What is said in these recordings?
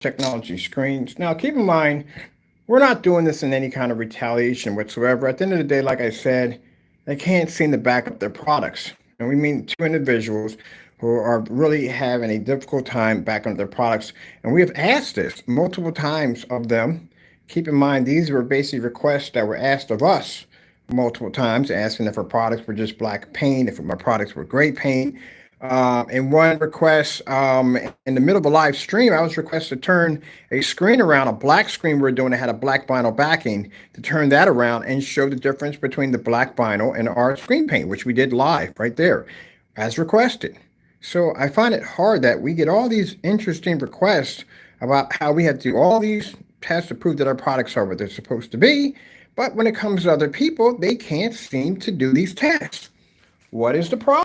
technology screens. Now, keep in mind, we're not doing this in any kind of retaliation whatsoever. At the end of the day, like I said, they can't seem to back up their products. And we mean two individuals who are really having a difficult time backing up their products. And we have asked this multiple times of them. Keep in mind, these were basically requests that were asked of us multiple times, asking if our products were just black paint, if my products were gray paint. In one request, in the middle of a live stream, I was requested to turn a screen around, a black screen we were doing that had a black vinyl backing, to turn that around and show the difference between the black vinyl and our screen paint, which we did live right there, as requested. So I find it hard that we get all these interesting requests about how we have to do all these tests to prove that our products are what they're supposed to be, but when it comes to other people, they can't seem to do these tests. What is the problem?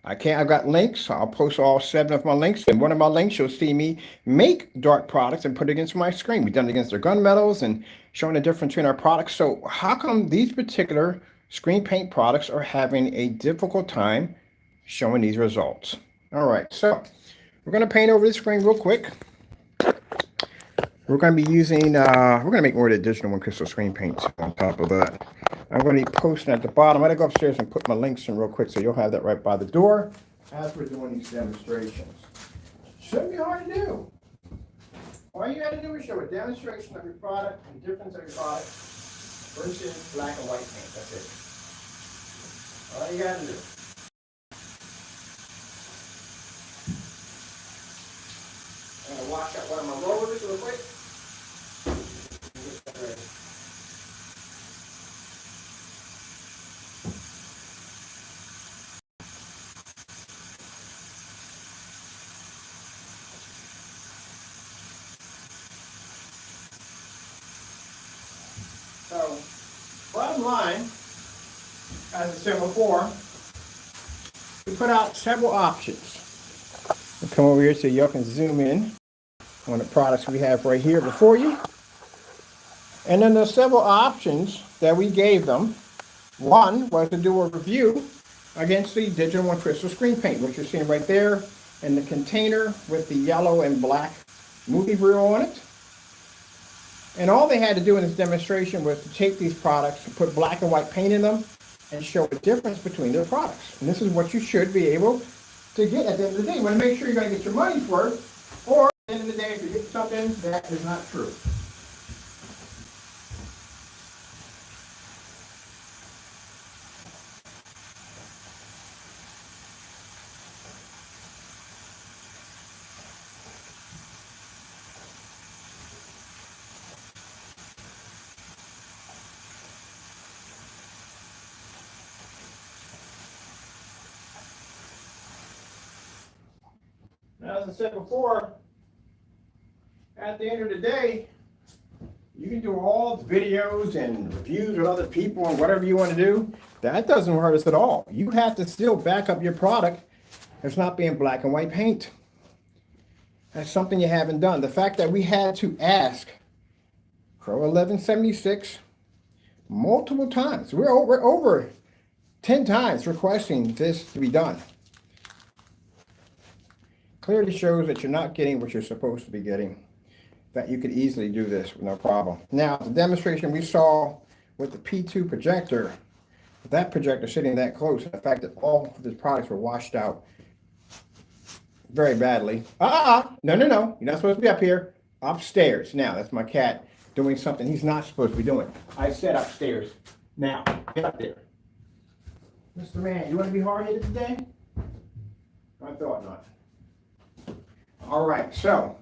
I've got links. I'll post all 7 of my links. And one of my links, you'll see me make dark products and put it against my screen. We've done it against their gunmetals and showing the difference between our products. So how come these particular screen paint products are having a difficult time showing these results? All right, so we're going to paint over the screen real quick. We're going to be using, we're going to make more of the additional one crystal screen paints on top of that. I'm going to be posting at the bottom. I'm going to go upstairs and put my links in real quick so you'll have that right by the door as we're doing these demonstrations. Shouldn't be hard to do. All you got to do is show a demonstration of your product and difference of your product versus black and white paint. That's it. All you got to do. I'm going to wash out one of my rollers real quick. So, bottom line, as I said before, we put out several options. We'll come over here so y'all can zoom in on the products we have right here before you. And then there's several options that we gave them. One was to do a review against the Digital One Crystal Screen Paint, which you're seeing right there in the container with the yellow and black movie reel on it. And all they had to do in this demonstration was to take these products and put black and white paint in them and show the difference between their products. And this is what you should be able to get at the end of the day. You want to make sure you're going to get your money's worth, or at the end of the day, if you get something that is not true. Now, as I said before, at the end of the day, you can do all the videos and reviews with other people and whatever you want to do. That doesn't hurt us at all. You have to still back up your product. It's not being black and white paint. That's something you haven't done. The fact that we had to ask Crows1176 multiple times. We're over 10 times requesting this to be done. Clearly shows that you're not getting what you're supposed to be getting, that you could easily do this with no problem. Now, the demonstration we saw with the P2 projector, that projector sitting that close, the fact that all of the products were washed out very badly. No. You're not supposed to be up here. Upstairs. Now, that's my cat doing something he's not supposed to be doing. I said upstairs. Now, get up there. Mr. Man, you want to be hard-headed today? I thought not. All right, so,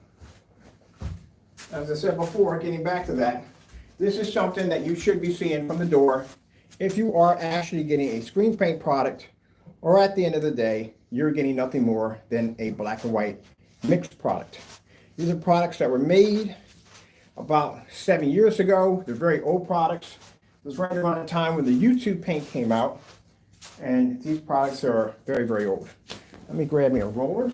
as I said before, getting back to that, this is something that you should be seeing from the door if you are actually getting a screen paint product, or at the end of the day, you're getting nothing more than a black and white mixed product. These are products that were made about 7 years ago. They're very old products. It was right around the time when the YouTube paint came out, and these products are very, very old. Let me grab me a roller.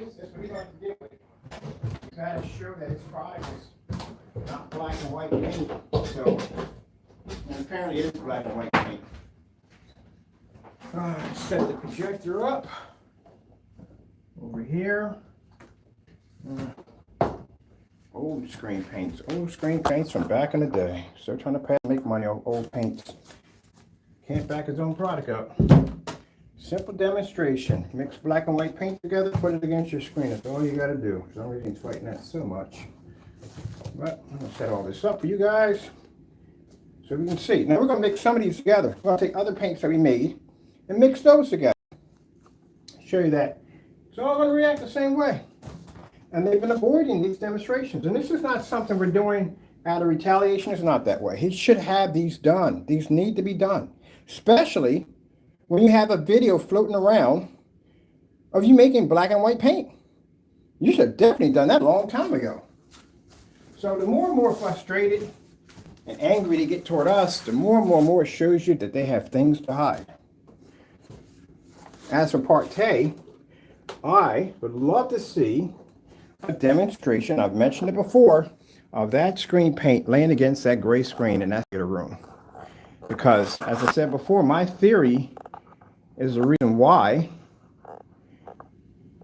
That's what we like to do with it. We try to show that its product is not black and white paint. So, and apparently it is black and white paint. Set the projector up over here. Old screen paints from back in the day. Still trying to make money on old paints. Can't back his own product up. Simple demonstration. Mix black and white paint together, put it against your screen. That's all you got to do. For some reason it's fighting that so much. But I'm going to set all this up for you guys so we can see. Now we're going to mix some of these together. We're going to take other paints that we made and mix those together. Show you that. It's all going to react the same way. And they've been avoiding these demonstrations. And this is not something we're doing out of retaliation. It's not that way. He should have these done. These need to be done. Especially when you have a video floating around of you making black and white paint. You should have definitely done that a long time ago. So the more and more frustrated and angry they get toward us, the more and more it shows you that they have things to hide. As for Partey, I would love to see a demonstration, I've mentioned it before, of that screen paint laying against that gray screen in that theater room. Because, as I said before, my theory is the reason why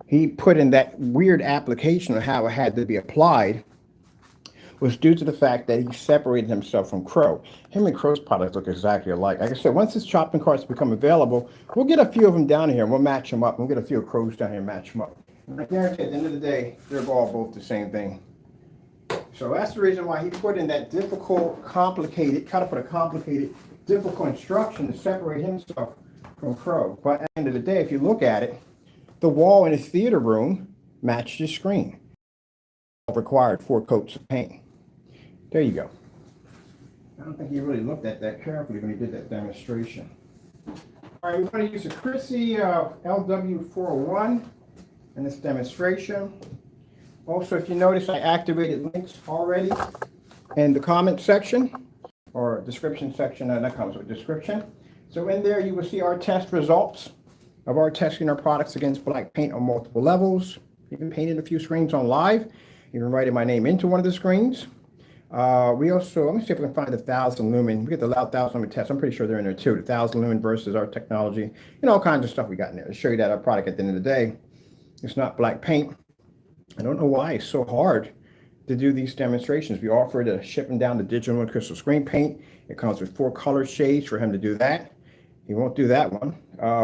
he put in that weird application of how it had to be applied was due to the fact that he separated himself from Crow. Him and Crow's products look exactly alike. Like I said, once his chopping carts become available, we'll get a few of them down here and we'll match them up. We'll get a few of Crow's down here and match them up. And I guarantee at the end of the day, they're all both the same thing. So that's the reason why he put in that difficult, complicated, difficult instruction to separate himself from Crow. But at the end of the day, if you look at it, the wall in his theater room matched his screen. Required 4 coats of paint. There you go. I don't think he really looked at that carefully when he did that demonstration. All right, we're going to use a Chrissy LW401 in this demonstration. Also, if you notice, I activated links already in the comment section or description section. That comes with description. So in there, you will see our test results of our testing our products against black paint on multiple levels. Even painted a few screens on live. Even writing my name into one of the screens. We also, let me see if we can find the 1000 lumen. We get the 1000 lumen test. I'm pretty sure they're in there too. The 1000 lumen versus our technology. All kinds of stuff we got in there to show you that our product at the end of the day, it's not black paint. I don't know why it's so hard to do these demonstrations. We offer to ship him down the digital and crystal screen paint. It comes with 4 color shades for him to do that. He won't do that one.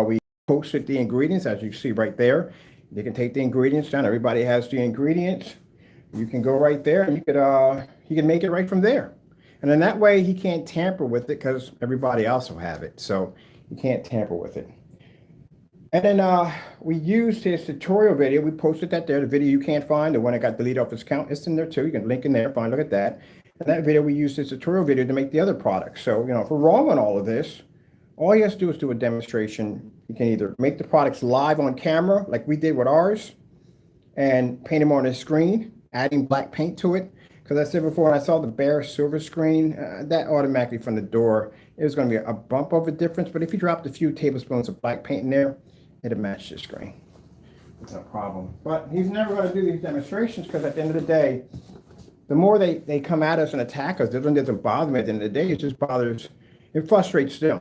We posted the ingredients, as you see right there. You can take the ingredients down. Everybody has the ingredients. You can go right there and he can make it right from there. And then that way he can't tamper with it because everybody else will have it. So you can't tamper with it. And then we used his tutorial video. We posted that there. The video you can't find, the one that got deleted off his account, it's in there too. You can link in there, look at that. And that video, we used his tutorial video to make the other products. So, if we're wrong on all of this, all he has to do is do a demonstration. You can either make the products live on camera, like we did with ours, and paint them on his screen, adding black paint to it. Because I said before, when I saw the bare silver screen, that automatically from the door, it was going to be a bump of a difference. But if you dropped a few tablespoons of black paint in there, it'd match the screen. It's no problem. But he's never going to do these demonstrations because at the end of the day, the more they come at us and attack us, it doesn't bother me at the end of the day. It just bothers, it frustrates them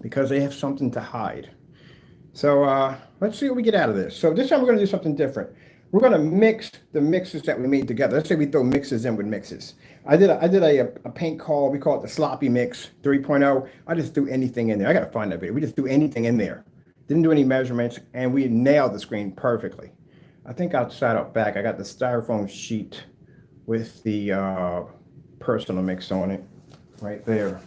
because they have something to hide. So let's see what we get out of this. So this time we're going to do something different. We're going to mix the mixes that we made together. Let's say we throw mixes in with mixes. I did a paint call. We call it the sloppy mix 3.0. I just threw anything in there. I got to find that video. We just threw anything in there. Didn't do any measurements, and we nailed the screen perfectly. I think outside out back, I got the styrofoam sheet with the personal mix on it right there.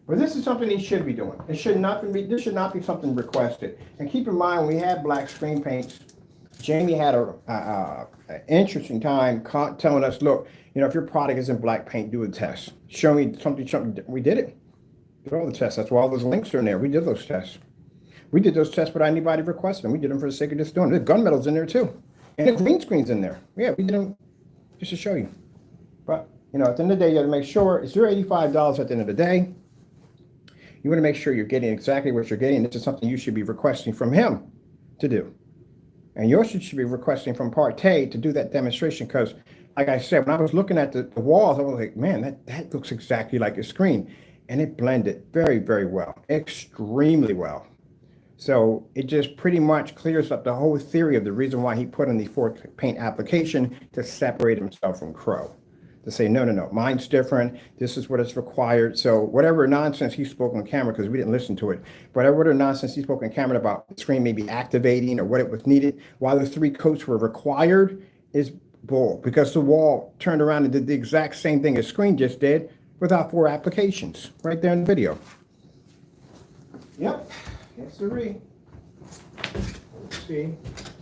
But this is something he should be doing. This should not be something requested. And keep in mind, we had black screen paints. Jamie had an interesting time telling us, look, if your product is in black paint, do a test. Show me something. We did it. Did all the tests. That's why all those links are in there. We did those tests. We did those tests without anybody requesting them. We did them for the sake of just doing it. The gunmetal's in there too. And the green screen's in there. Yeah, we did them just to show you. But, at the end of the day, you got to make sure it's your $85 at the end of the day. You want to make sure you're getting exactly what you're getting. This is something you should be requesting from him to do. And yours should be requesting from Partey to do that demonstration because, like I said, when I was looking at the walls, I was like, man, that looks exactly like a screen. And it blended very, very well, extremely well. So it just pretty much clears up the whole theory of the reason why he put in the fork paint application to separate himself from Crow. To say, no, no, no, mine's different. This is what is required. So whatever nonsense he spoke on camera, because we didn't listen to it, but whatever nonsense he spoke on camera about the screen maybe activating or what it was needed, while the 3 coats were required, is bull. Because the wall turned around and did the exact same thing as screen just did without 4 applications. Right there in the video. Yep. Yes, sirree. Let's see.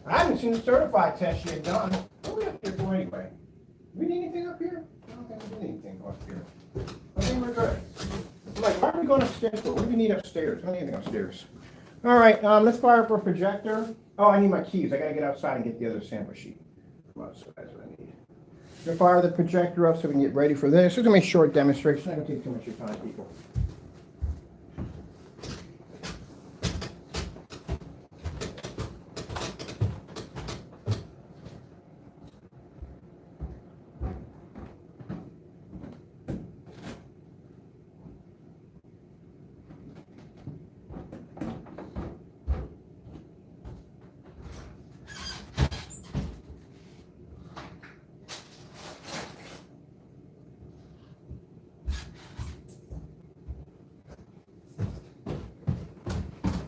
I haven't seen the certified test yet done. What are we up here for anyway? Do we need anything up here? I don't think we need anything up here. I think we're good. I'm like, why are we going upstairs? What do we need upstairs? I don't need anything upstairs. All right, let's fire up our projector. Oh, I need my keys. I got to get outside and get the other sample sheet. Well, so that's what I need. We'll fire the projector up so we can get ready for this. It's going to be a short demonstration. I don't take too much of your time, people.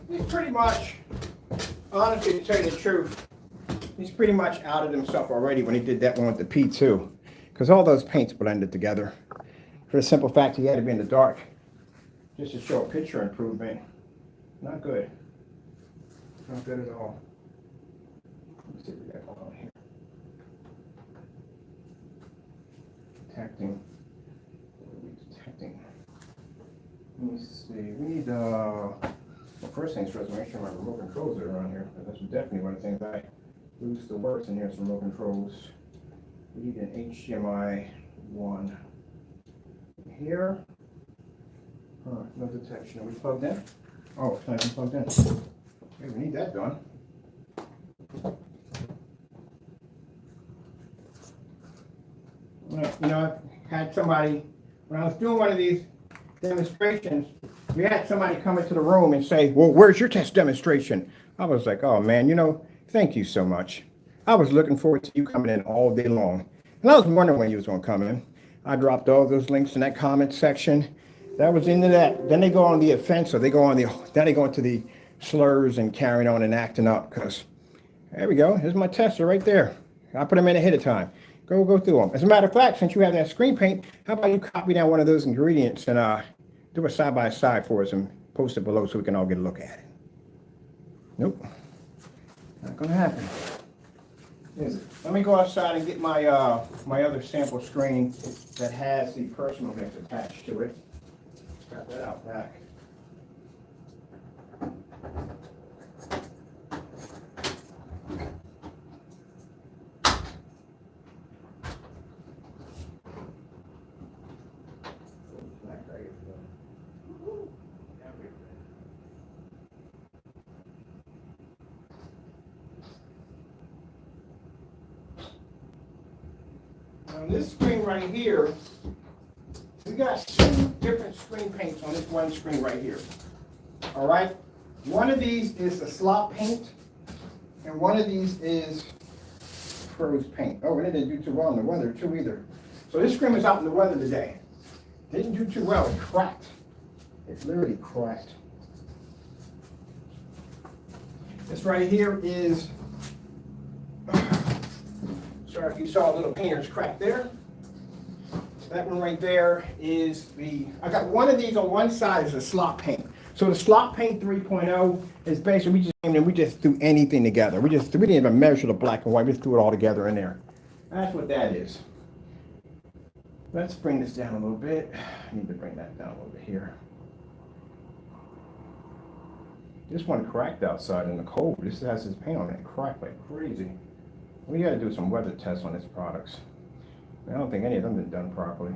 He's pretty much, honestly, to tell you the truth, he's pretty much outed himself already when he did that one with the P2. Because all those paints blended together. For the simple fact he had to be in the dark just to show a picture improvement. Not good. Not good at all. Let's see what we got going on here. Detecting. What are we detecting? Let me see. We need, well, first things first, make sure my remote controls are around here. That's definitely one of the things I lose the worst in here is remote controls. We need an HDMI 1 here. No detection. Are we plugged in? Oh, it's not even plugged in. Okay, we need that done. You know, I've had somebody, when I was doing one of these demonstrations, we had somebody come into the room and say, well, where's your test demonstration? I was like, oh man, you know, thank you so much. I was looking forward to you coming in all day long. And I was wondering when you was going to come in. I dropped all those links in that comment section. That was into that. Then they go on the offensive. Then they go into the slurs and carrying on and acting up. Because there we go. Here's my tester right there. I put them in ahead of time. Go through them. As a matter of fact, since you have that screen paint, how about you copy down one of those ingredients and do a side by side for us and post it below so we can all get a look at it. Nope. Not gonna happen. Is it? Let me go outside and get my my other sample screen that has the personal mix attached to it. Got that out back. On this screen right here, we got 2 different screen paints on this one screen right here. All right? One of these is the slop paint, and one of these is Crow's paint. Oh, and it didn't do too well in the weather too either. So this screen was out in the weather today. Didn't do too well. It cracked. It literally cracked. This right here is, sorry if you saw a little painter's crack there. That one right there is I got one of these on one side is a slop paint. So the slop paint 3.0 is basically, we just threw anything together. We didn't even measure the black and white, we just threw it all together in there. That's what that is. Let's bring this down a little bit. I need to bring that down a little bit here. This one cracked outside in the cold. This has this paint on it, cracked like crazy. We got to do some weather tests on these products. I don't think any of them have been done properly.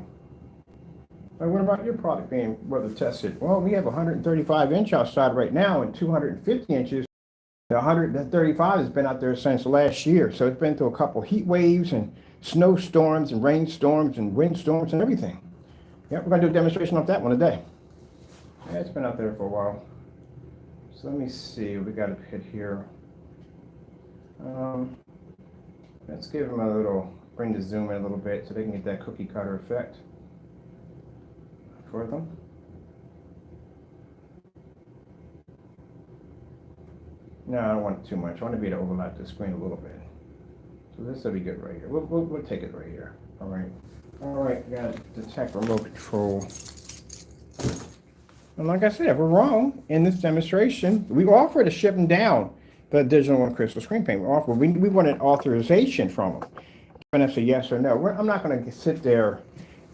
But what about your product being weather tested? Well, we have 135 inch outside right now and 250 inches The 35 has been out there since last year, so it's been through a couple heat waves and snowstorms and rainstorms and windstorms and everything. Yep, we're gonna do a demonstration of that one today. Yeah, it's been out there for a while. So let me see what we got to hit here. Let's give them a little, bring the zoom in a little bit so they can get that cookie cutter effect for them. No, I don't want it too much. I want to be able to overlap the screen a little bit. So this will be good right here. We'll take it right here. All right. All right, got to detect remote control. And like I said, if we're wrong in this demonstration, we offer to ship them down the digital and crystal screen paint. We want an authorization from them. And that's a yes or no. I'm not going to sit there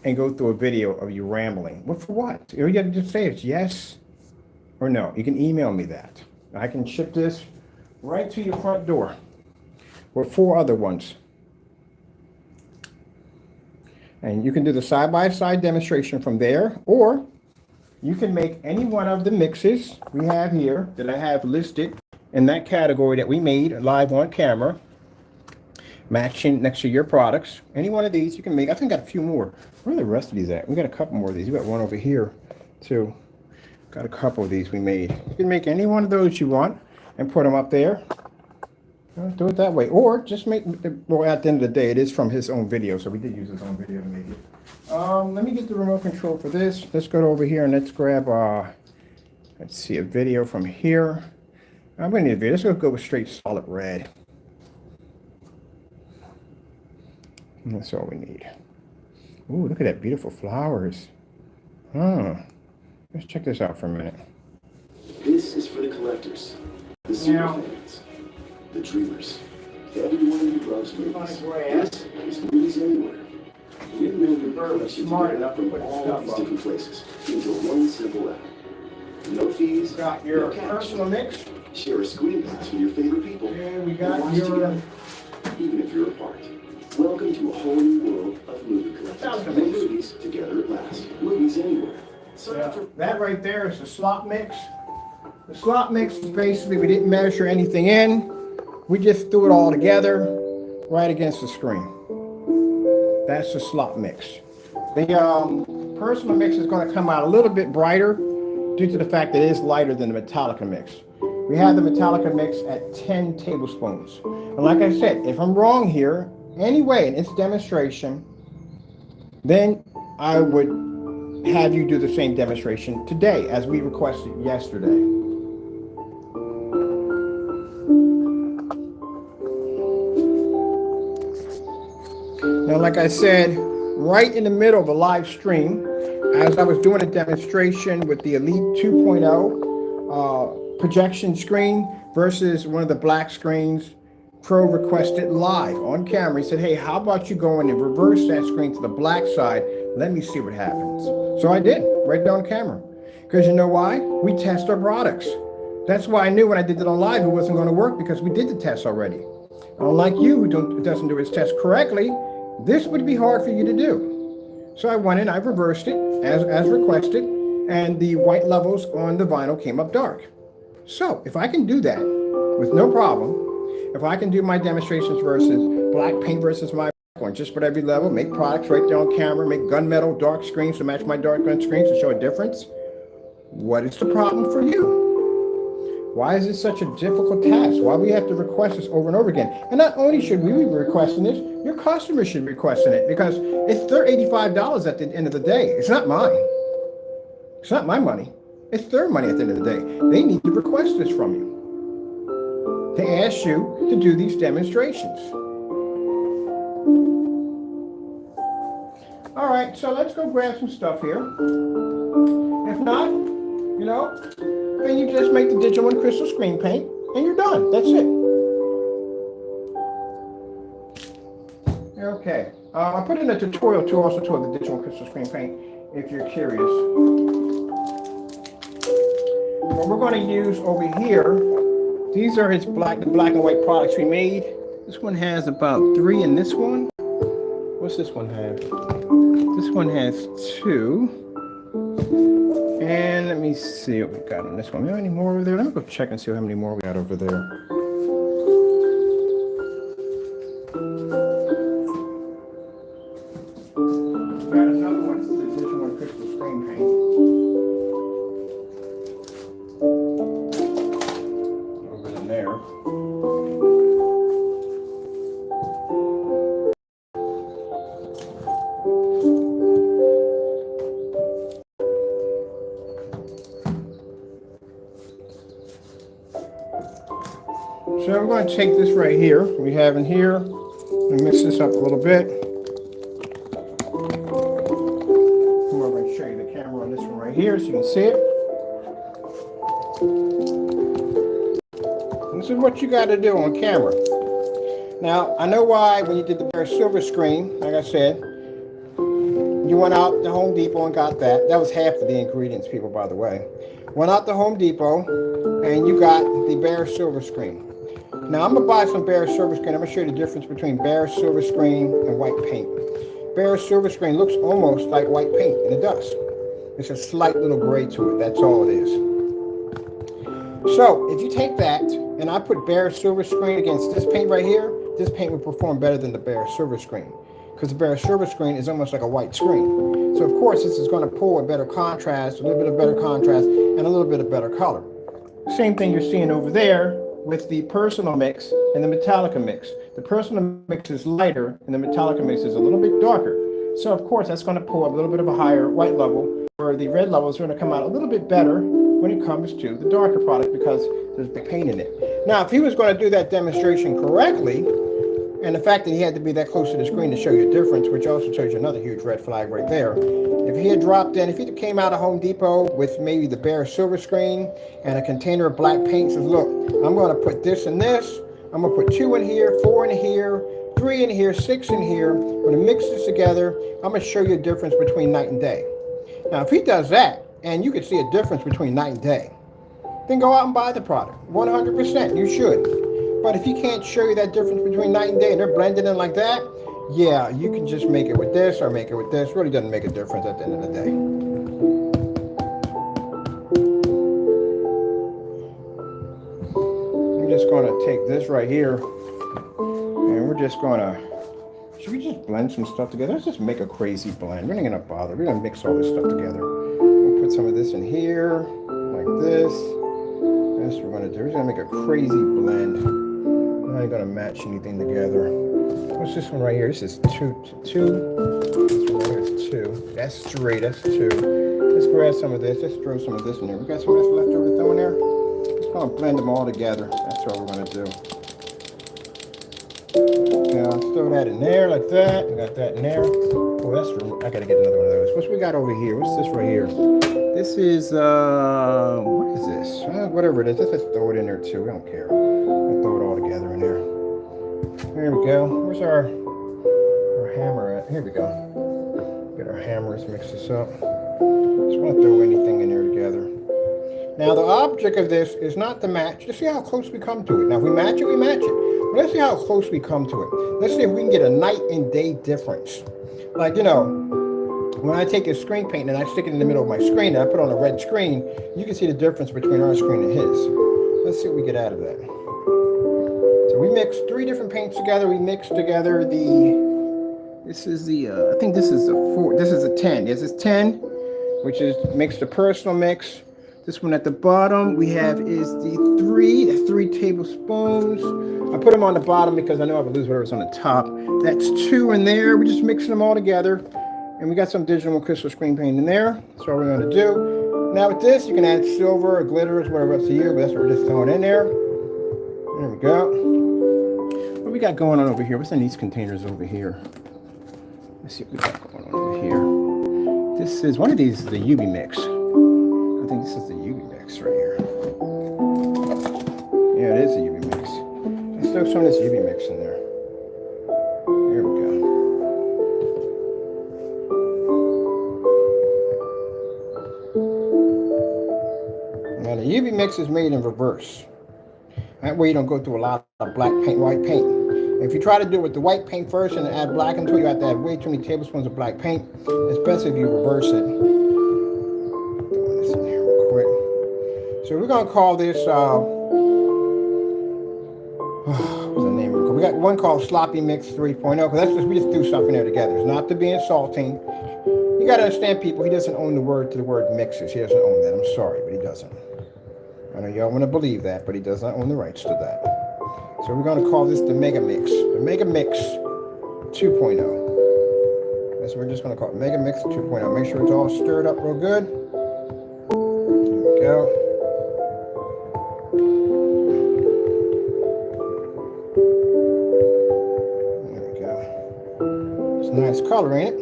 and go through a video of you rambling. What for what? You have to just say it's yes or no. You can email me that. I can ship this right to your front door with 4 other ones. And you can do the side-by-side demonstration from there, or you can make any one of the mixes we have here that I have listed in that category that we made live on camera, matching next to your products. Any one of these you can make. I think I got a few more. Where are the rest of these at? We got a couple more of these. We got one over here too. Got a couple of these we made. You can make any one of those you want and put them up there. Do it that way. Or just make, well, at the end of the day, it is from his own video, so we did use his own video to make it. Let me get the remote control for this. Let's go over here and let's grab, let's see, a video from here. I'm going to need a video. Let's go with straight solid red. And that's all we need. Ooh, look at that beautiful flowers. Huh. Let's check this out for a minute. This is for the collectors, the super fans, the dreamers, everyone who loves movies. This is Movies Anywhere. We will be collection together from all these different places into one simple app. No fees, Got your no cash. personal mix. Share a screen pass with your favorite people. And we got watch your together, even if you're apart. Welcome to a whole new world of movie collectors. Movies together at last. Movies Anywhere. That right there is the slot mix. The slot mix is basically, we didn't measure anything in. We just threw it all together right against the screen. That's the slot mix. The personal mix is going to come out a little bit brighter due to the fact that it is lighter than the Metallica mix. We have the Metallica mix at 10 tablespoons. And like I said, if I'm wrong here, anyway, in this demonstration, then I would have you do the same demonstration today as we requested yesterday. Now, like I said, right in the middle of the live stream, as I was doing a demonstration with the Elite 2.0 projection screen versus one of the black screens, Crow requested live on camera. He said, hey, how about you go in and reverse that screen to the black side? Let me see what happens. So I did, right there on camera. Because you know why? We test our products. That's why I knew when I did it on live, it wasn't going to work because we did the test already. Unlike you, who doesn't do his test correctly, this would be hard for you to do. So I went in, I reversed it as requested, and the white levels on the vinyl came up dark. So if I can do that with no problem, if I can do my demonstrations versus black paint versus my on just about every level, make products right there on camera, make gunmetal dark screens to match my dark gun screens to show a difference, what is the problem for you? Why is this such a difficult task? Why do we have to request this over and over again? And not only should we be requesting this, your customers should be requesting it because it's their $85 at the end of the day. It's not mine. It's not my money. It's their money at the end of the day. They need to request this from you. They ask you to do these demonstrations. All right, so let's go grab some stuff here. If not, you know, then you just make the digital and crystal screen paint and you're done. That's it. Okay. I put in a tutorial too also to the digital and crystal screen paint if you're curious. What we're going to use over here, these are the black and white products we made. This one has about 3 in this one. What's this one have? This one has 2. And let me see what we got on this one. We have any more over there? Let me go check and see how many more we got over there. Got another one. This is the additional crystal screen paint. Over in there. So I'm going to take this right here, we have in here, and mix this up a little bit. I'm going to show you the camera on this one right here so you can see it. And this is what you got to do on camera. Now, I know why when you did the bare silver screen, like I said, you went out to Home Depot and got that. That was half of the ingredients, people, by the way. Went out to Home Depot and you got the bare silver screen. Now I'm going to buy some bare silver screen. I'm going to show you the difference between bare silver screen and white paint. Bare silver screen looks almost like white paint, and it does. It's a slight little gray to it. That's all it is. So if you take that and I put bare silver screen against this paint right here, this paint would perform better than the bare silver screen, because the bare silver screen is almost like a white screen. So of course this is going to pull a better contrast, a little bit of better contrast, and a little bit of better color. Same thing you're seeing over there with the personal mix and the Metallica mix. The personal mix is lighter and the Metallica mix is a little bit darker. So of course that's going to pull a little bit of a higher white level, where the red level is going to come out a little bit better when it comes to the darker product because there's the paint in it. Now if he was going to do that demonstration correctly, and the fact that he had to be that close to the screen to show you a difference, which also shows you another huge red flag right there. If he had dropped in, if he came out of Home Depot with maybe the bare silver screen and a container of black paint, says, look, I'm going to put this and this, I'm going to put 2 in here, 4 in here, 3 in here, 6 in here, I'm going to mix this together, I'm going to show you a difference between night and day. Now, if he does that, and you can see a difference between night and day, then go out and buy the product. 100%, you should. But if he can't show you that difference between night and day and they're blended in like that, yeah, you can just make it with this or make it with this. Really doesn't make a difference at the end of the day. I'm just going to take this right here and we're just going to, should we just blend some stuff together? Let's just make a crazy blend. We're not going to bother. We're going to mix all this stuff together. We'll put some of this in here, like this. That's what we're going to do. We're going to make a crazy blend. I'm not going to match anything together. What's this one right here? This is 2. This one right here is 2. That's 3. That's 2. Let's grab some of this. Let's throw some of this in there. We got some of this left over throwing there. Just going to blend them all together. That's what we're going to do. Now, let's throw that in there like that. We got that in there. Oh, that's, I got to get another one of those. What's we got over here? What's this right here? This is, what is this? Whatever it is. Let's throw it in there too. We don't care. We'll throw it all together in there. There we go. Where's our hammer at? Here we go. Get our hammer. Let's mix this up. Just want to throw anything in there together. Now, the object of this is not to match. Just see how close we come to it. Now, if we match it, we match it. But let's see how close we come to it. Let's see if we can get a night and day difference. Like, you know, when I take a screen paint and I stick it in the middle of my screen and I put on a red screen, you can see the difference between our screen and his. Let's see what we get out of that. So we mixed 3 different paints together. We mixed together the, this is the, I think this is the 4, this is a 10. This is 10, which is mixed the personal mix. This one at the bottom we have is the 3 tablespoons. I put them on the bottom because I know I would lose whatever's on the top. That's 2 in there. We're just mixing them all together. And we got some digital crystal screen paint in there. That's what we're going to do. Now with this, you can add silver or glitters, whatever up to you, but that's what we're just throwing in there. There we go. What we got going on over here? What's in these containers over here? Let's see what we got going on over here. This is, one of these is the UV mix. I think this is the UV mix right here. Yeah, it is the UV mix. Let's throw some of this UV mix in there. There we go. Now the UV mix is made in reverse. That way you don't go through a lot of black paint, white paint. If you try to do it with the white paint first and then add black into it, you have to add way too many tablespoons of black paint. It's best if you reverse it. So we're gonna call this what's the name? We got one called Sloppy Mix 3.0 because that's just we just threw stuff in there together. It's not to be insulting. You gotta understand, people. He doesn't own the word mixes. He doesn't own that. I'm sorry, but he doesn't. I know y'all want to believe that, but he does not own the rights to that. So we're gonna call this the Mega Mix. The Mega Mix 2.0. That's what we're just gonna call it. Mega Mix 2.0. Make sure it's all stirred up real good. There we go. Nice color, ain't it?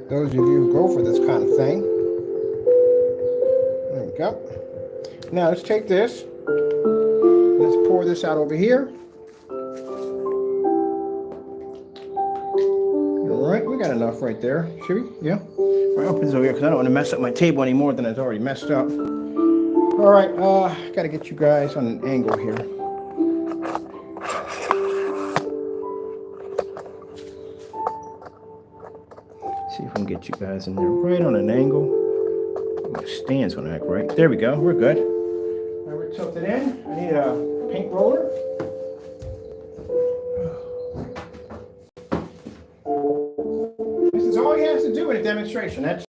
Those of you who go for this kind of thing. There we go. Now let's take this. Let's pour this out over here. All right, we got enough right there. Should we? Yeah. Right, I'll put this over here because I don't want to mess up my table any more than it's already messed up. All right, got to get you guys on an angle here. See if we can get you guys in there right on an angle. My stand's gonna act right. There we go. We're good. Now we're tilted in. I need a paint roller. This is all he has to do in a demonstration. That's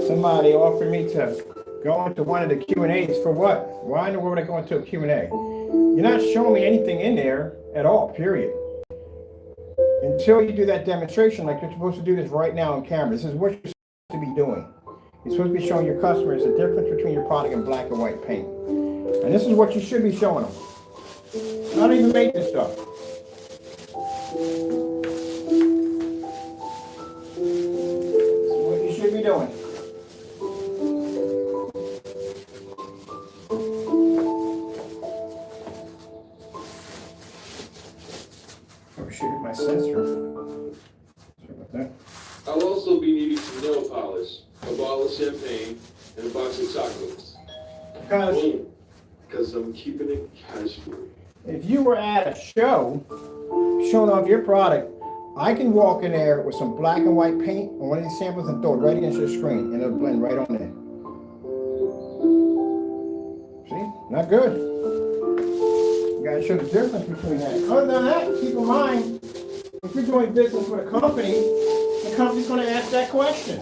somebody offered me to go into one of the Q&As for what? Why in the world would I go into a Q&A? You're not showing me anything in there at all, period. Until you do that demonstration, like you're supposed to do this right now on camera. This is what you're supposed to be doing. You're supposed to be showing your customers the difference between your product and black and white paint. And this is what you should be showing them. I don't even make this stuff. This is what you should be doing. My sensor. Sorry about that. I'll also be needing some nail polish, a bottle of champagne, and a box of chocolates. Because I'm keeping it casual. If you were at a show showing off your product, I can walk in there with some black and white paint on one of these samples and throw it right against your screen, and it'll blend right on in. See? Not good. You gotta show the difference between that. Other than that, keep in mind, if you're doing business with a company, the company's going to ask that question.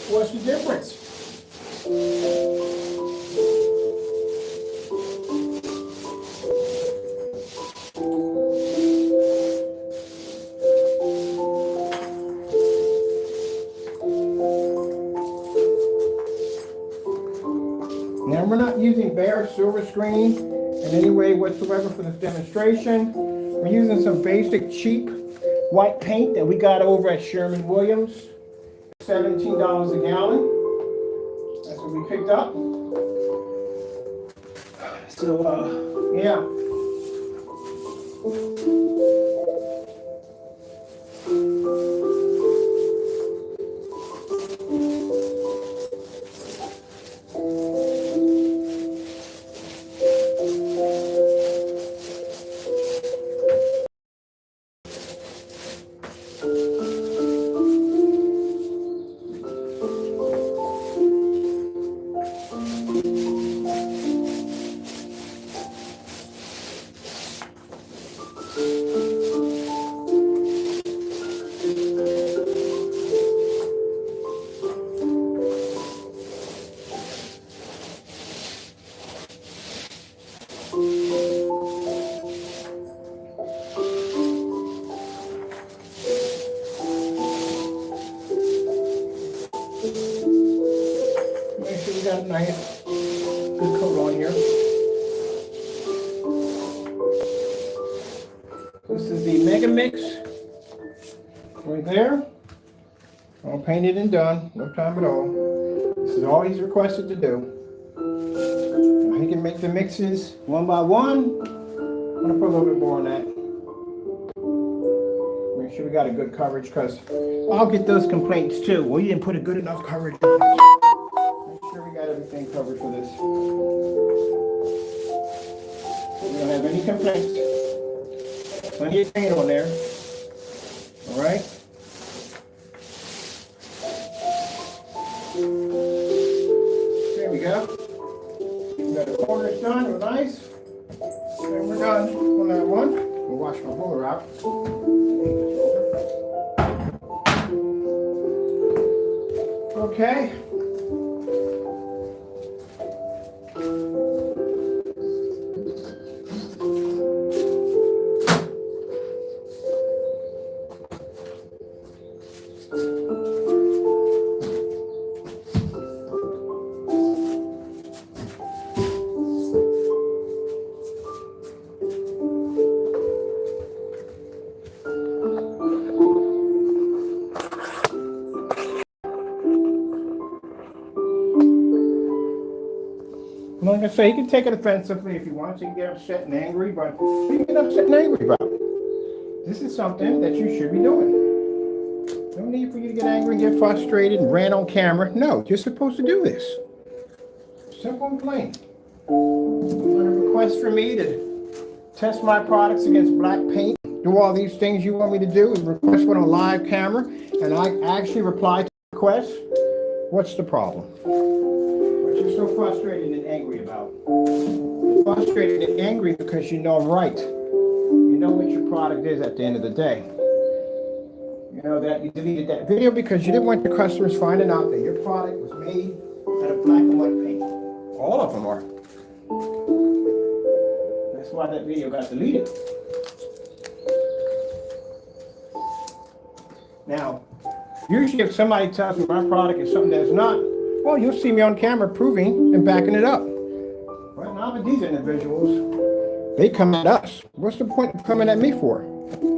What's the difference? Now, we're not using bare silver screen in any way whatsoever for this demonstration. We're using some basic cheap white paint that we got over at Sherman-Williams, $17 a gallon. That's what we picked up. So, yeah. got a nice good coat on here. This is the Mega Mix right there. All painted and done, no time at all. This is all he's requested to do. Now he can make the mixes one by one. I'm gonna put a little bit more on that. Make Make sure we got a good coverage, because I'll get those complaints too. Well, you didn't put a good enough coverage on it. Make sure we got everything covered for this. We don't have any complaints. Plenty of paint on there. All right. There we go. We got the corners done. We're nice. And we're done on that one. We'll wash my roller out. Okay. Like I say, you can take it offensively if you want. You can get upset and angry, but what do you get upset and angry about? This is something that you should be doing. No need for you to get angry and get frustrated and rant on camera. No, you're supposed to do this. Simple and plain. You want a request for me to test my products against black paint, do all these things you want me to do, and request one on live camera, and I actually reply to the request? What's the problem? You're so frustrated and angry about. You're frustrated and angry because you know I'm right. You know what your product is at the end of the day. You know that you deleted that video because you didn't want your customers finding out that your product was made out of black and white paint. All of them are. That's why that video got deleted. Now, usually if somebody tells me my product is something that's not, well, you'll see me on camera proving and backing it up. Right now, with these individuals, they come at us. What's the point of coming at me for?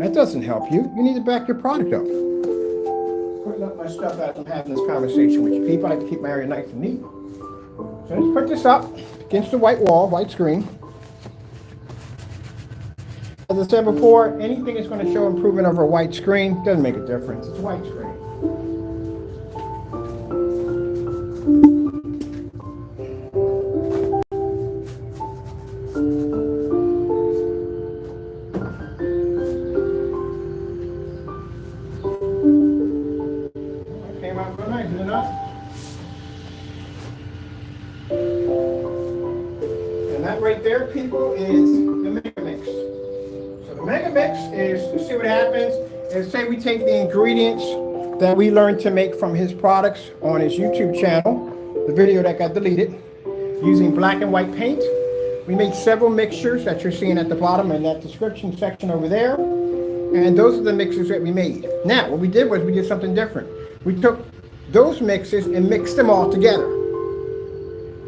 That doesn't help you. You need to back your product up. Putting up my stuff as I'm having this conversation with you people. I like to keep my area nice and neat. So let's put this up against the white wall, white screen. As I said before, anything that's going to show improvement over a white screen doesn't make a difference. It's a white screen. Right there, people, is the Mega Mix. So the Mega Mix is, to see what happens, is say we take the ingredients that we learned to make from his products on his YouTube channel, the video that got deleted, using black and white paint. We made several mixtures that you're seeing at the bottom in that description section over there. And those are the mixes that we made. Now, what we did was we did something different. We took those mixes and mixed them all together,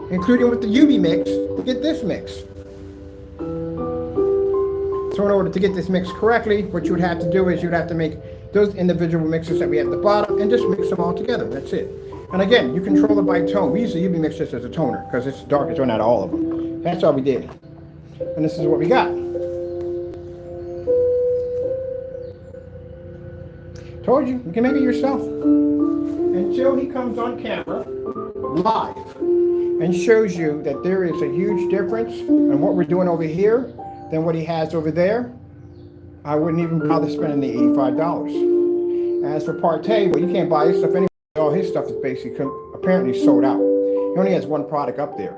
including with the UV mix, to get this mix. So in order to get this mix correctly, what you would have to do is you'd have to make those individual mixes that we have at the bottom and just mix them all together. That's it. And again, you control it by tone. We use the UV mix just as a toner because it's the darkest one out of all of them. That's all we did. And this is what we got. Told you, you can make it yourself. Until he comes on camera, live, and shows you that there is a huge difference in what we're doing over here than what he has over there, I wouldn't even bother spending the $85. As for Partey, well, you can't buy his stuff anyway. All his stuff is basically apparently sold out. He only has one product up there.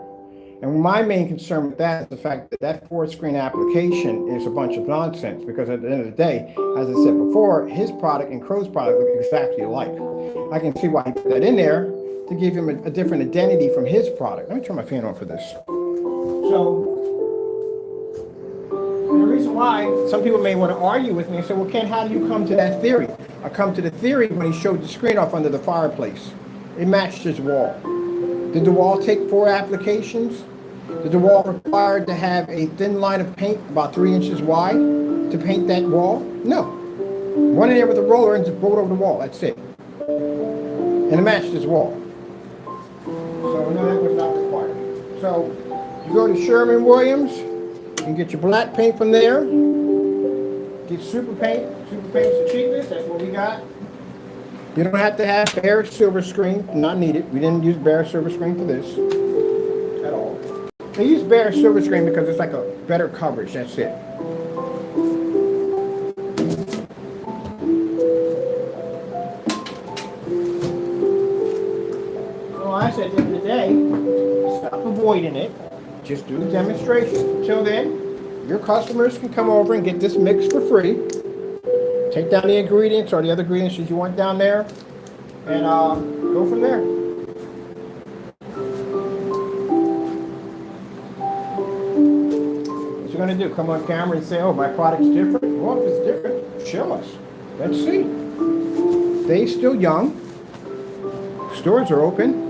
And my main concern with that is the fact that that 4-screen application is a bunch of nonsense, because at the end of the day, as I said before, his product and Crow's product look exactly alike. I can see why he put that in there, to give him a different identity from his product. Let me turn my fan on for this. So, and the reason why some people may want to argue with me and say, well, Ken, how do you come to that theory? I come to the theory when he showed the screen off under the fireplace. It matched his wall. Did the wall take 4 applications? Did the wall require to have a thin line of paint about 3 inches wide to paint that wall? No. One in there with a roller and just rolled over the wall. That's it. And it matched his wall. So no, that was not required. So you go to Sherman-Williams, you can get your black paint from there, Get super paint. Super paint's the cheapest. That's what we got. You don't have to have bare silver screen. Not needed. We didn't use bare silver screen for this at all. They use bare silver screen because it's like a better coverage. That's it. So I said at the end of the day, stop avoiding it. Just do the demonstration. Until then, your customers can come over and get this mix for free. Take down the ingredients or the other ingredients that you want down there, and go from there. What you're gonna do? Come on camera and say, "Oh, my product's different." Well, if it's different, show us. Let's see. They're still young. Stores are open.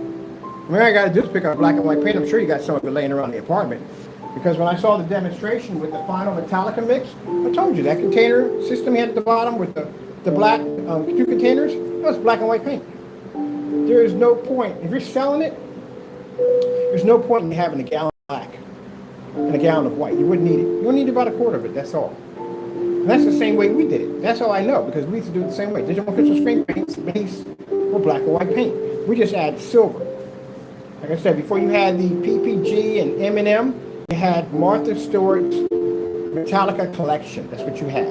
What I gotta do is pick up black and white paint. I'm sure you got some of it laying around the apartment. Because when I saw the demonstration with the final Metallica mix, I told you that container system he had at the bottom with the black two containers, that was black and white paint. There is no point, if you're selling it, there's no point in having a gallon of black and a gallon of white. You wouldn't need it. You don't need about a quarter of it, that's all. And that's the same way we did it. That's how I know, because we used to do it the same way. Digital crystal screen paints base or black and white paint. We just add silver. Like I said, before you had the PPG and M&M, you had Martha Stewart's Metallica collection. That's what you had.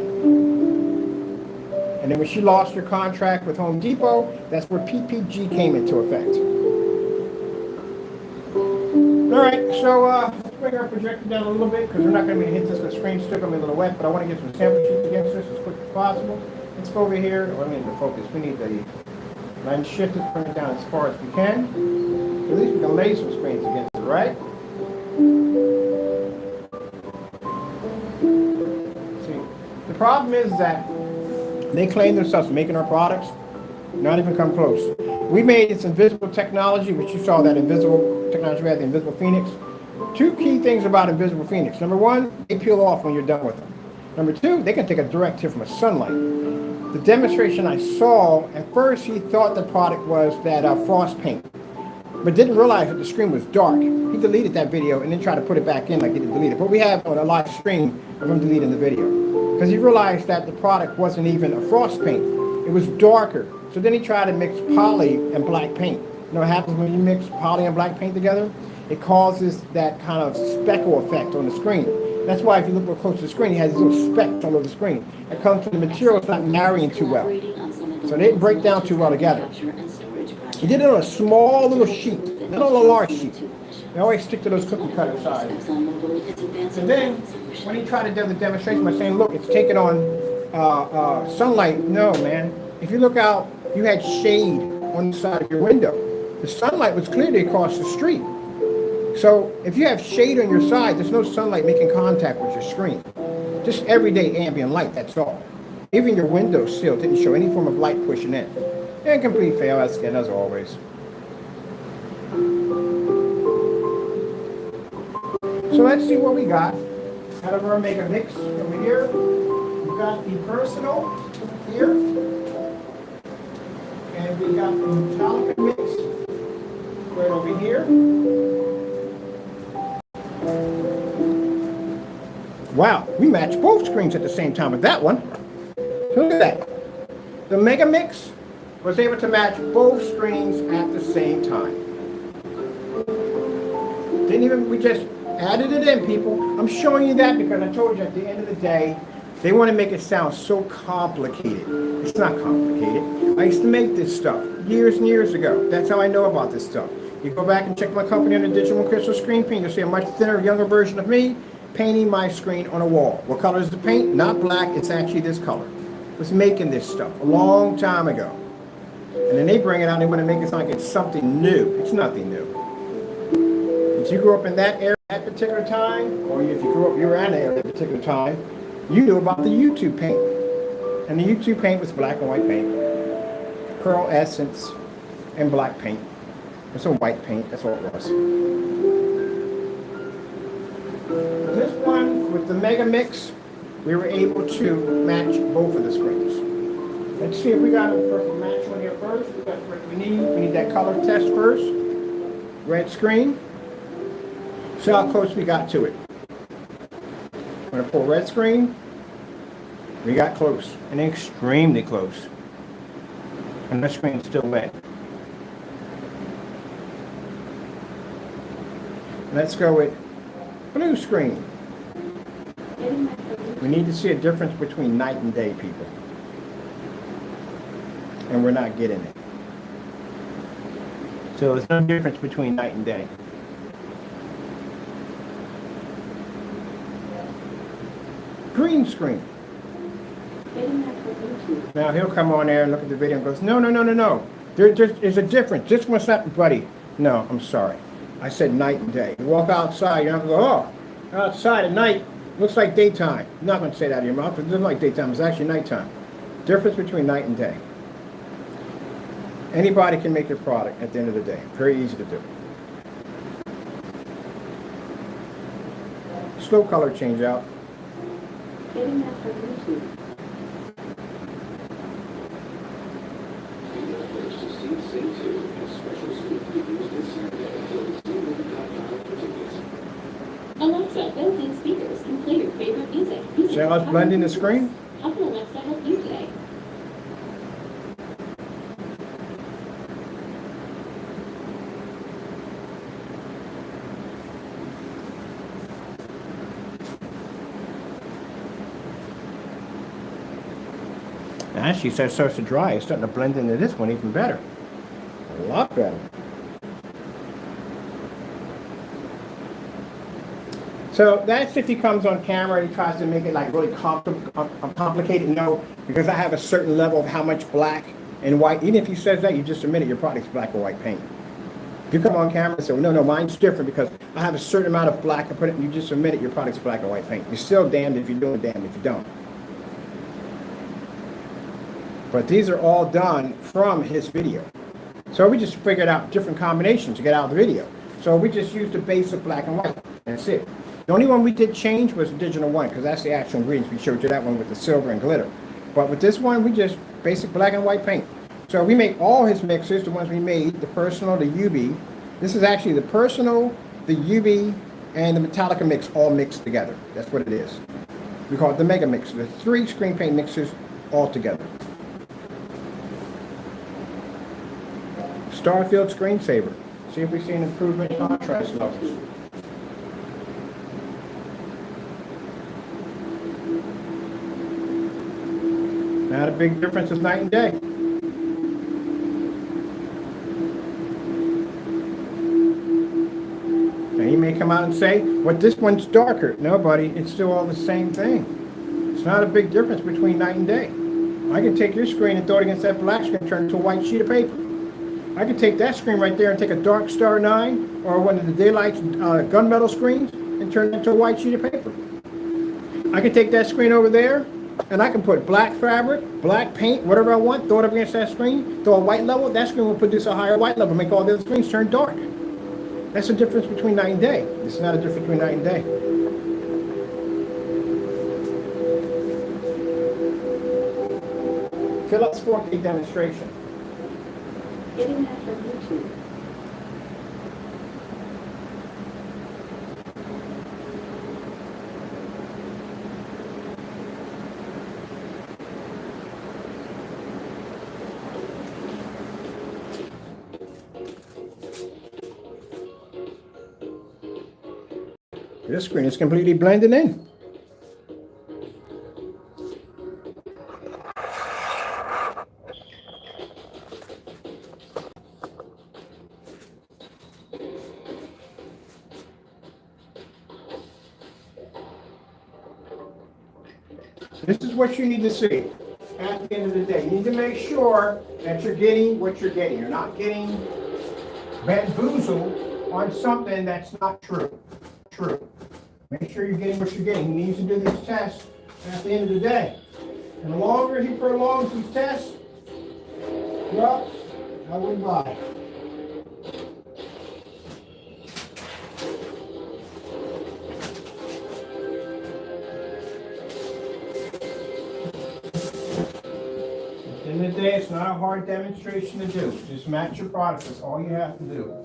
And then when she lost her contract with Home Depot, that's where PPG came into effect. All right, so let's bring our projector down a little bit because we're not going to be able to hit this. The screen's still going to be a little wet, but I want to get some sample shoots against this as quick as possible. Let's go over here. Oh, I need the focus. We need the lens shift to bring it down as far as we can. At least we can lay some screens against it, right? The problem is that they claim themselves making our products, not even come close. We made this invisible technology, which you saw that invisible technology, we had the invisible Phoenix. Two key things about invisible Phoenix. Number one, they peel off when you're done with them. Number two, they can take a direct hit from a sunlight. The demonstration I saw, at first he thought the product was that frost paint, but didn't realize that the screen was dark. He deleted that video and then tried to put it back in like he didn't delete it. But we have on a live stream of him deleting the video. Because he realized that the product wasn't even a frost paint. It was darker. So then he tried to mix poly and black paint. You know what happens when you mix poly and black paint together? It causes that kind of speckle effect on the screen. That's why if you look real close to the screen, he has these little specks all over the screen. It comes from the material it's not marrying too well. So they didn't break down too well together. He did it on a small little sheet, not on a large sheet. They always stick to those cookie cutter sizes. And then, when he tried to do the demonstration by saying, look, it's taking on sunlight. No, man. If you look out, you had shade on the side of your window. The sunlight was clearly across the street. So, if you have shade on your side, there's no sunlight making contact with your screen. Just everyday ambient light, that's all. Even your window sill didn't show any form of light pushing in. And complete fail, as always. So let's see what we got out of our mega mix over here. We've got the personal here, and we got the Metallica mix right over here. Wow, we matched both screens at the same time with that one. So look at that. The mega mix was able to match both screens at the same time. We just added it in, people. I'm showing you that because I told you at the end of the day, they want to make it sound so complicated. It's not complicated. I used to make this stuff years and years ago. That's how I know about this stuff. You go back and check my company on the digital crystal screen paint, you'll see a much thinner, younger version of me painting my screen on a wall. What color is the paint? Not black, it's actually this color. I was making this stuff a long time ago. And then they bring it out and they want to make it sound like it's something new. It's nothing new. If you grew up in that area at that particular time, or if you grew up, you were in that area at that particular time, you knew about the YouTube paint. And the YouTube paint was black and white paint. Pearl essence and black paint. It's a white paint, that's all it was. This one, with the Mega Mix, we were able to match both of the screens. Let's see if we got a perfect match one here first. That's what we need. We need that color test first. Red screen. See how close we got to it. I'm going to pull red screen. We got close, and extremely close. And the screen's still wet. Let's go with blue screen. We need to see a difference between night and day, people. And we're not getting it. So there's no difference between night and day. Green screen. Now he'll come on there and look at the video and goes, no. There's a difference. This one's not, buddy. No, I'm sorry. I said night and day. You walk outside, you're not going to go, oh, outside at night, looks like daytime. You're not going to say that out of your mouth. It looks like daytime. It's actually nighttime. Difference between night and day. Anybody can make your product at the end of the day. Very easy to do. Slow color change out. Getting that from YouTube. Alexa, built-in speakers can play your favorite music. See how it's blending the screen? How can Alexa help you today? Actually, so it starts to dry. It's starting to blend into this one even better. A lot better. So that's if he comes on camera and he tries to make it like really complicated. No, because I have a certain level of how much black and white. Even if he says that, you just admit it, your product's black or white paint. If you come on camera and say, well, no, mine's different because I have a certain amount of black, I put it, you just admit it, your product's black or white paint. You're still damned if you do it, damned if you don't. But these are all done from his video. So we just figured out different combinations to get out of the video. So we just used the base of black and white. That's it. The only one we did change was the digital one, because that's the actual ingredients. We showed you that one with the silver and glitter. But with this one, we just basic black and white paint. So we make all his mixes, the ones we made, the personal, the UB. This is actually the personal, the UB, and the Metallica mix all mixed together. That's what it is. We call it the mega mix. The 3 screen paint mixes all together. Starfield screensaver. See if we see an improvement in contrast levels. Not a big difference is night and day. Now he may come out and say, well, this one's darker. No, buddy, it's still all the same thing. It's not a big difference between night and day. I can take your screen and throw it against that black screen and turn it to a white sheet of paper. I can take that screen right there and take a Dark Star 9 or one of the Daylight gunmetal screens and turn it into a white sheet of paper. I can take that screen over there and I can put black fabric, black paint, whatever I want, throw it up against that screen, throw a white level. That screen will produce a higher white level, make all the other screens turn dark. That's the difference between night and day. It's not a difference between night and day. Phillips 4K demonstration. Getting that from YouTube. This screen is completely blended in. This is what you need to see at the end of the day. You need to make sure that you're getting what you're getting. You're not getting bamboozled on something that's not true. Make sure you're getting what you're getting. He needs to do these tests at the end of the day. And the longer he prolongs these tests, well, I wouldn't buy. At the end of the day, it's not a hard demonstration to do. Just match your product. That's all you have to do.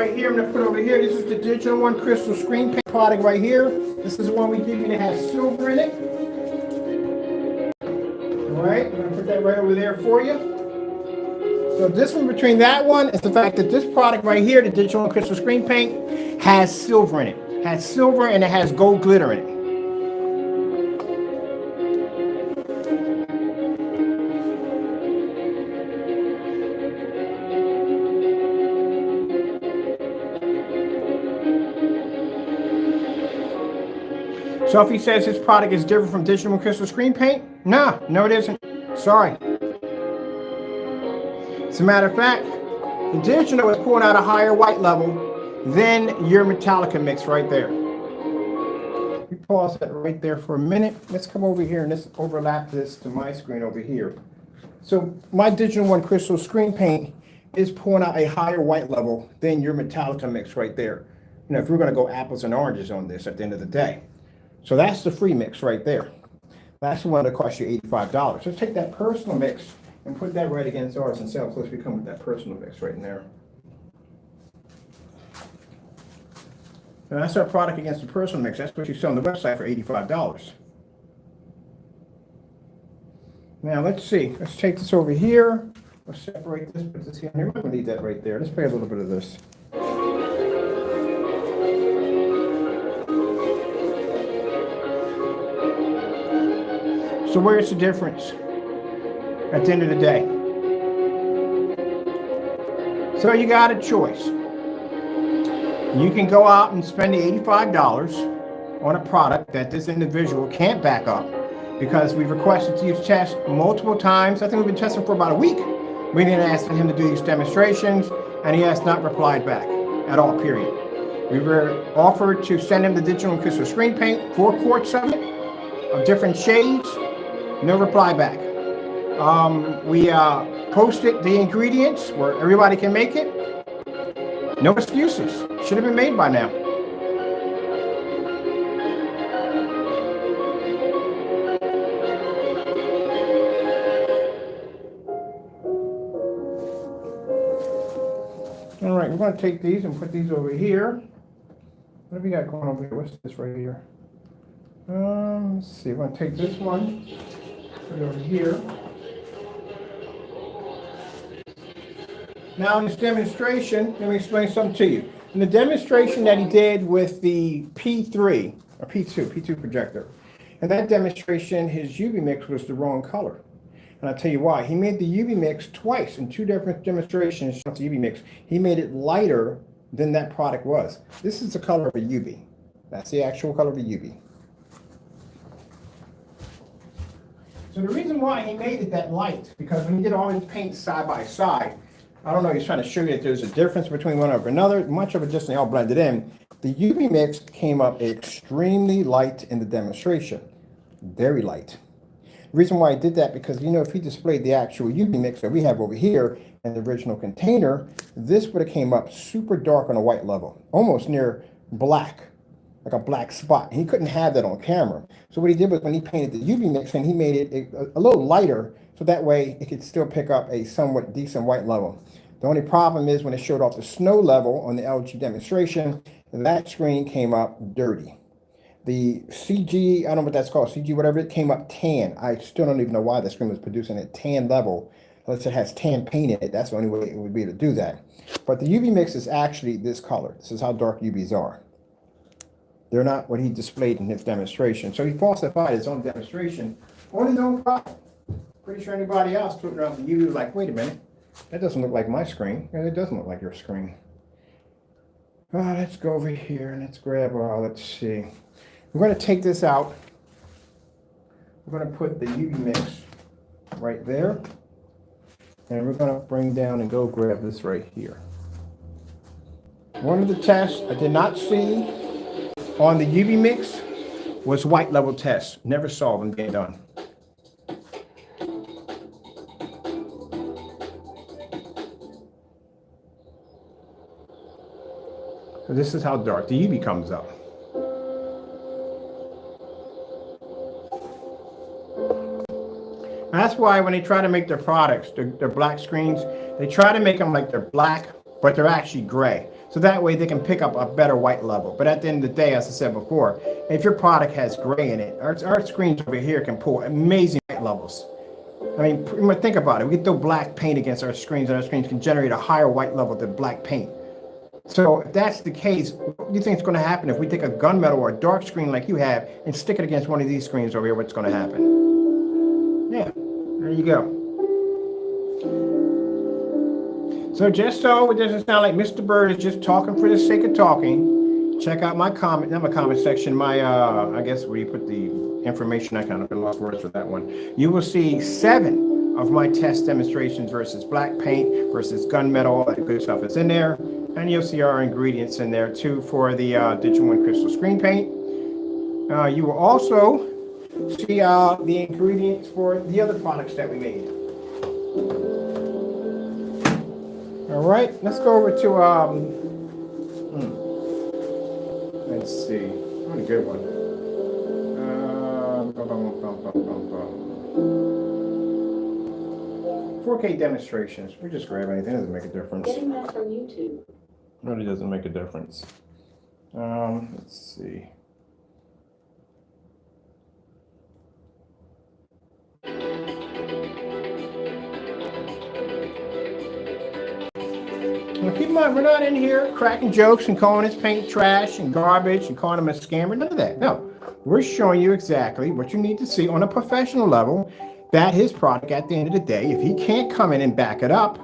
right here, I'm gonna put over here. This is the Digital One Crystal Screen Paint product right here. This is the one we give you that has silver in it. All right, I'm gonna put that right over there for you. So the difference between that one is the fact that this product right here, the Digital One Crystal Screen Paint, has silver in it. It has silver and it has gold glitter in it. So if he says his product is different from Digital One Crystal Screen Paint, no it isn't. Sorry. As a matter of fact, the Digital is pulling out a higher white level than your Metallica mix right there. We pause that right there for a minute. Let's come over here and let's overlap this to my screen over here. So my Digital One Crystal Screen Paint is pulling out a higher white level than your Metallica mix right there. You know, if we're going to go apples and oranges on this at the end of the day. So that's the free mix right there. That's the one that costs you $85. So take that personal mix and put that right against ours and see how close we come with that personal mix right in there. Now that's our product against the personal mix. That's what you sell on the website for $85. Now let's see. Let's take this over here. Let's separate this, put this here. We're going to leave that right there. Let's play a little bit of this. So where's the difference at the end of the day? So you got a choice. You can go out and spend the $85 on a product that this individual can't back up because we requested to use test multiple times. I think we've been testing for about a week. We didn't ask him to do these demonstrations, and he has not replied back at all, period. We were offered to send him the Digital One Crystal Screen Paint, 4 quarts of it, of different shades. No reply back. We posted the ingredients where everybody can make it. No excuses. Should have been made by now. All right, we're going to take these and put these over here. What have we got going over here? What's this right here? Let's see. We're going to take this one. Put it over here. Now in this demonstration, let me explain something to you. In the demonstration that he did with the P3, or P2 projector, in that demonstration, his UV mix was the wrong color. And I'll tell you why. He made the UV mix twice in 2 different demonstrations of the UV mix. He made it lighter than that product was. This is the color of a UV. That's the actual color of a UV. So the reason why he made it that light, because when you did all these paints side by side, I don't know, he's trying to show you that there's a difference between one over another. Much of it just they all blended in. The UV mix came up extremely light in the demonstration. Very light. The reason why I did that, because you know, if he displayed the actual UV mix that we have over here in the original container, this would have came up super dark on a white level, almost near black, like a black spot. He couldn't have that on camera. So what he did was when he painted the UV mix and he made it a little lighter, so that way it could still pick up a somewhat decent white level. The only problem is when it showed off the snow level on the LG demonstration, that screen came up dirty. The CG, I don't know what that's called, CG whatever, it came up tan. I still don't even know why the screen was producing a tan level, unless it has tan paint in it. That's the only way it would be able to do that. But the UV mix is actually this color. This is how dark UVs are. They're not what he displayed in his demonstration. So he falsified his own demonstration on his own product. Pretty sure anybody else putting around the UV was like, wait a minute, that doesn't look like my screen. And it doesn't look like your screen. Let's go over here and let's grab our, let's see. We're going to take this out. We're going to put the UV mix right there. And we're going to bring down and go grab this right here. One of the tests I did not see on the UV mix was white level tests. Never saw them being done. So this is how dark the UV comes up. That's why when they try to make their products, their black screens, they try to make them like they're black, but they're actually gray. So that way they can pick up a better white level. But at the end of the day, as I said before, if your product has gray in it, our screens over here can pull amazing white levels. I mean, think about it. We can throw black paint against our screens, and our screens can generate a higher white level than black paint. So if that's the case, what do you think is going to happen if we take a gunmetal or a dark screen like you have and stick it against one of these screens over here? What's going to happen? Yeah, there you go. So just so it doesn't sound like Mr. Bird is just talking for the sake of talking, check out my comment, not my comment section, my, I guess where you put the information, I kind of lost words for that one. You will see 7 of my test demonstrations versus black paint versus gunmetal, all that good stuff is in there. And you'll see our ingredients in there too for the Digital One Crystal Screen Paint. You will also see the ingredients for the other products that we made. All right, let's go over to, let's see, what a good one. 4K demonstrations. We just grab anything, it doesn't make a difference. Getting that from YouTube. Really doesn't make a difference. Let's see. Now keep in mind, we're not in here cracking jokes and calling his paint trash and garbage and calling him a scammer. None of that. No, we're showing you exactly what you need to see on a professional level. That his product, at the end of the day, if he can't come in and back it up,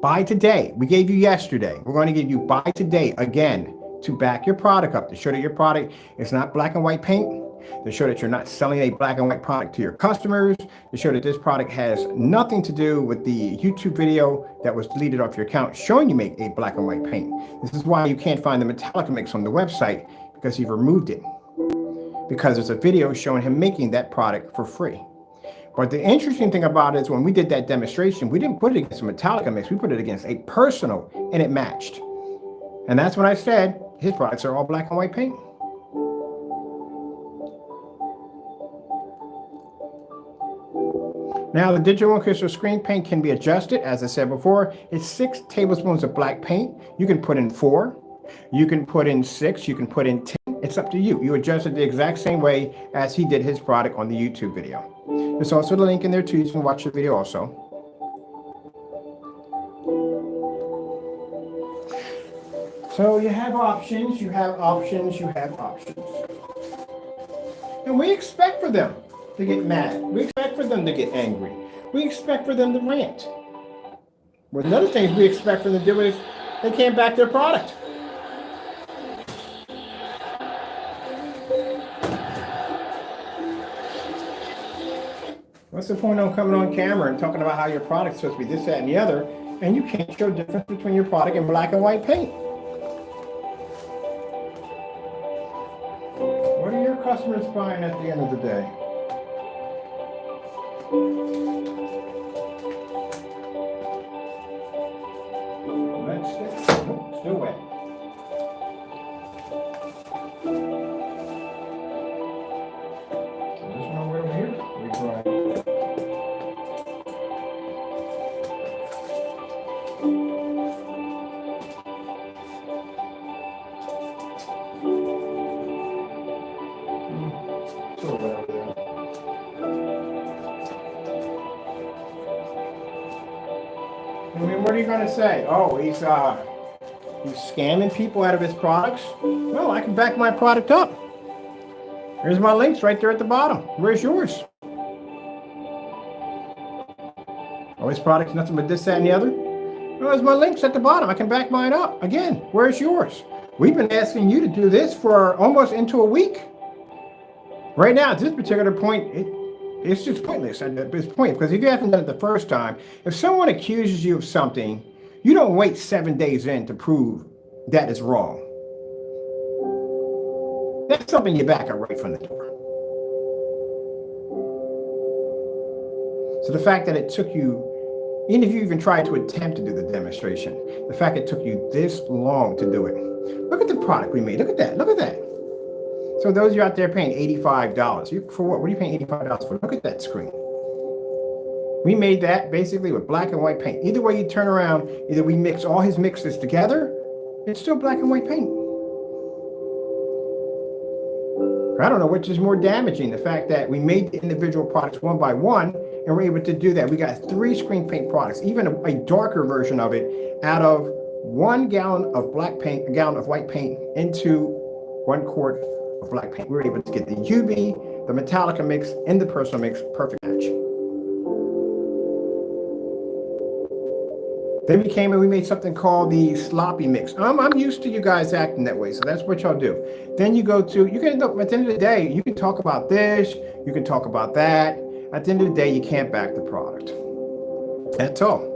buy today. We gave you yesterday. We're going to give you buy today again to back your product up, to show that your product is not black and white paint, to show that you're not selling a black and white product to your customers, to show that this product has nothing to do with the YouTube video that was deleted off your account showing you make a black and white paint. This is why you can't find the Metallica mix on the website, because he removed it. Because there's a video showing him making that product for free. But the interesting thing about it is when we did that demonstration, we didn't put it against a Metallica mix, we put it against a personal, and it matched. And that's when I said his products are all black and white paint. Now the Digital One Crystal Screen Paint can be adjusted. As I said before, it's 6 tablespoons of black paint. You can put in 4, you can put in 6, you can put in 10. It's up to you. You adjust it the exact same way as he did his product on the YouTube video. There's also the link in there too. You can watch the video also. So you have options, you have options, you have options. And we expect for them to get mad. We expect for them to get angry. We expect for them to rant. Well, another thing we expect them to do is they can't back their product. What's the point of coming on camera and talking about how your product's supposed to be this, that, and the other, and you can't show the difference between your product and black and white paint? What are your customers buying at the end of the day? Nope, still wet. So this one over here, we dry. I mean, what are you going to say? Oh, he's scamming people out of his products? Well, I can back my product up. Here's my links right there at the bottom. Where's yours? Oh, his product's nothing but this, that, and the other? Well, there's my links at the bottom. I can back mine up. Again, where's yours? We've been asking you to do this for almost into a week. Right now, at this particular point, it's just pointless at this point, because if you haven't done it the first time, if someone accuses you of something, you don't wait 7 days in to prove that is wrong. That's something you back up right from the door. So the fact that it took you, even if you even tried to attempt to do the demonstration, the fact it took you this long to do it. Look at the product we made. Look at that. Look at that. So those of you out there paying $85, for what? What are you paying $85 for? Look at that screen. We made that basically with black and white paint. Either way you turn around, either we mix all his mixes together It's still black and white paint. I don't know which is more damaging, the fact that we made the individual products one by one and we're able to do that. We got 3 screen paint products, even a darker version of it, out of 1 gallon of black paint, a gallon of white paint into 1 quart of black paint. We were able to get the UV, the Metallica mix, and the personal mix, perfect match. Then we came and we made something called the sloppy mix. I'm used to you guys acting that way, so that's what y'all do. Then you go to, you can, at the end of the day, you can talk about this, you can talk about that. At the end of the day, you can't back the product. That's all.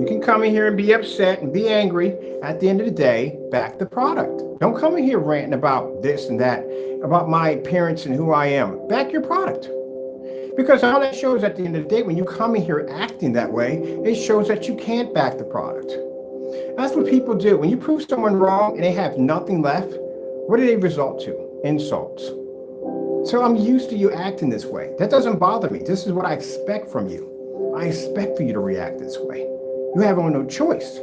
You can come in here and be upset and be angry. At the end of the day, back the product. Don't come in here ranting about this and that, about my appearance and who I am. Back your product. Because all that shows at the end of the day, when you come in here acting that way, it shows that you can't back the product. That's what people do. When you prove someone wrong and they have nothing left, what do they result to? Insults. So I'm used to you acting this way. That doesn't bother me. This is what I expect from you. I expect for you to react this way. You have no choice.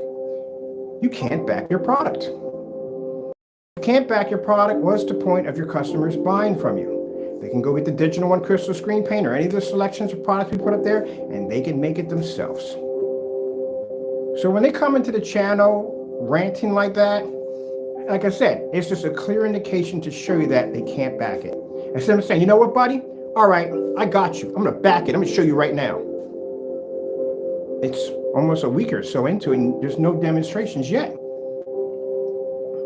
You can't back your product. You can't back your product. What's the point of your customers buying from you? They can go get the Digital One Crystal Screen Paint or any of the selections of products we put up there, and they can make it themselves. So when they come into the channel ranting like that, like I said, it's just a clear indication to show you that they can't back it. Instead of saying, you know what, buddy? All right, I got you. I'm going to back it. I'm going to show you right now. It's almost a week or so into it, and there's no demonstrations yet.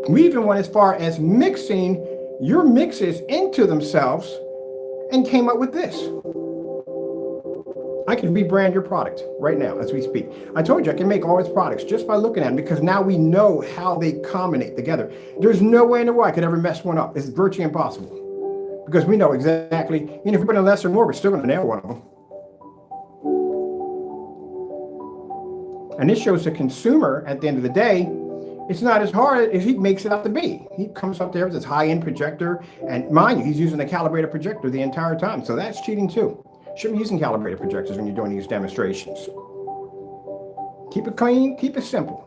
We even went as far as mixing your mixes into themselves and came up with this. I can rebrand your product right now as we speak. I told you I can make all its products just by looking at them, because now we know how they combine together. There's no way in the world I could ever mess one up. It's virtually impossible, because we know exactly, even if we put in less or more, we're still going to nail one of them. And this shows the consumer at the end of the day, it's not as hard as he makes it out to be. He comes up there with his high-end projector, and mind you, he's using a calibrated projector the entire time, so that's cheating too. Shouldn't be using calibrated projectors when you're doing these demonstrations. Keep it clean, keep it simple.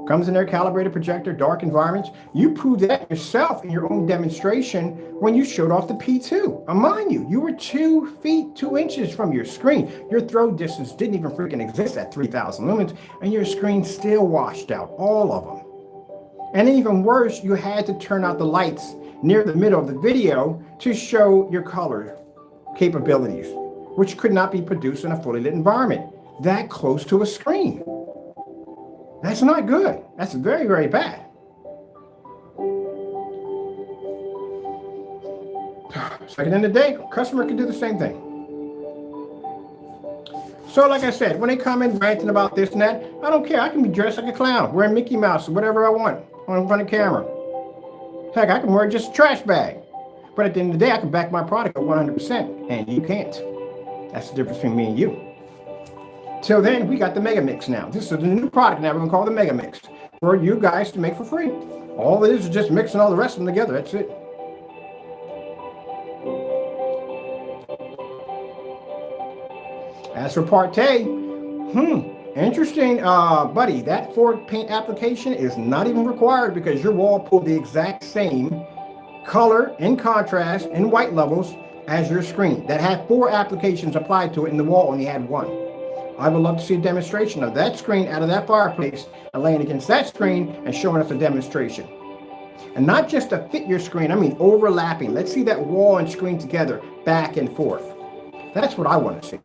Comes in there, calibrated projector, dark environments. You proved that yourself in your own demonstration when you showed off the P2. Mind you, you were 2 feet 2 inches from your screen. Your throw distance didn't even freaking exist at 3,000 lumens, and your screen still washed out, all of them. And even worse, you had to turn out the lights near the middle of the video to show your color capabilities, which could not be produced in a fully lit environment that close to a screen. That's not good. That's very, very bad. So at the end of the day, customer can do the same thing. So like I said, when they come in ranting about this and that, I don't care. I can be dressed like a clown, wearing Mickey Mouse or whatever I want on front of camera. Heck, I can wear just a trash bag. But at the end of the day, I can back my product at 100%, and you can't. That's the difference between me and you. Till then, we got the Mega Mix now. This is the new product now we're going to call the Mega Mix for you guys to make for free. All it is just mixing all the rest of them together. That's it. As for Partey, interesting, buddy. That Ford paint application is not even required, because your wall pulled the exact same color and contrast and white levels as your screen. That had 4 applications applied to it, and the wall only had 1. I would love to see a demonstration of that screen out of that fireplace and laying against that screen and showing us a demonstration. And not just to fit your screen, I mean overlapping. Let's see that wall and screen together, back and forth. That's what I want to see.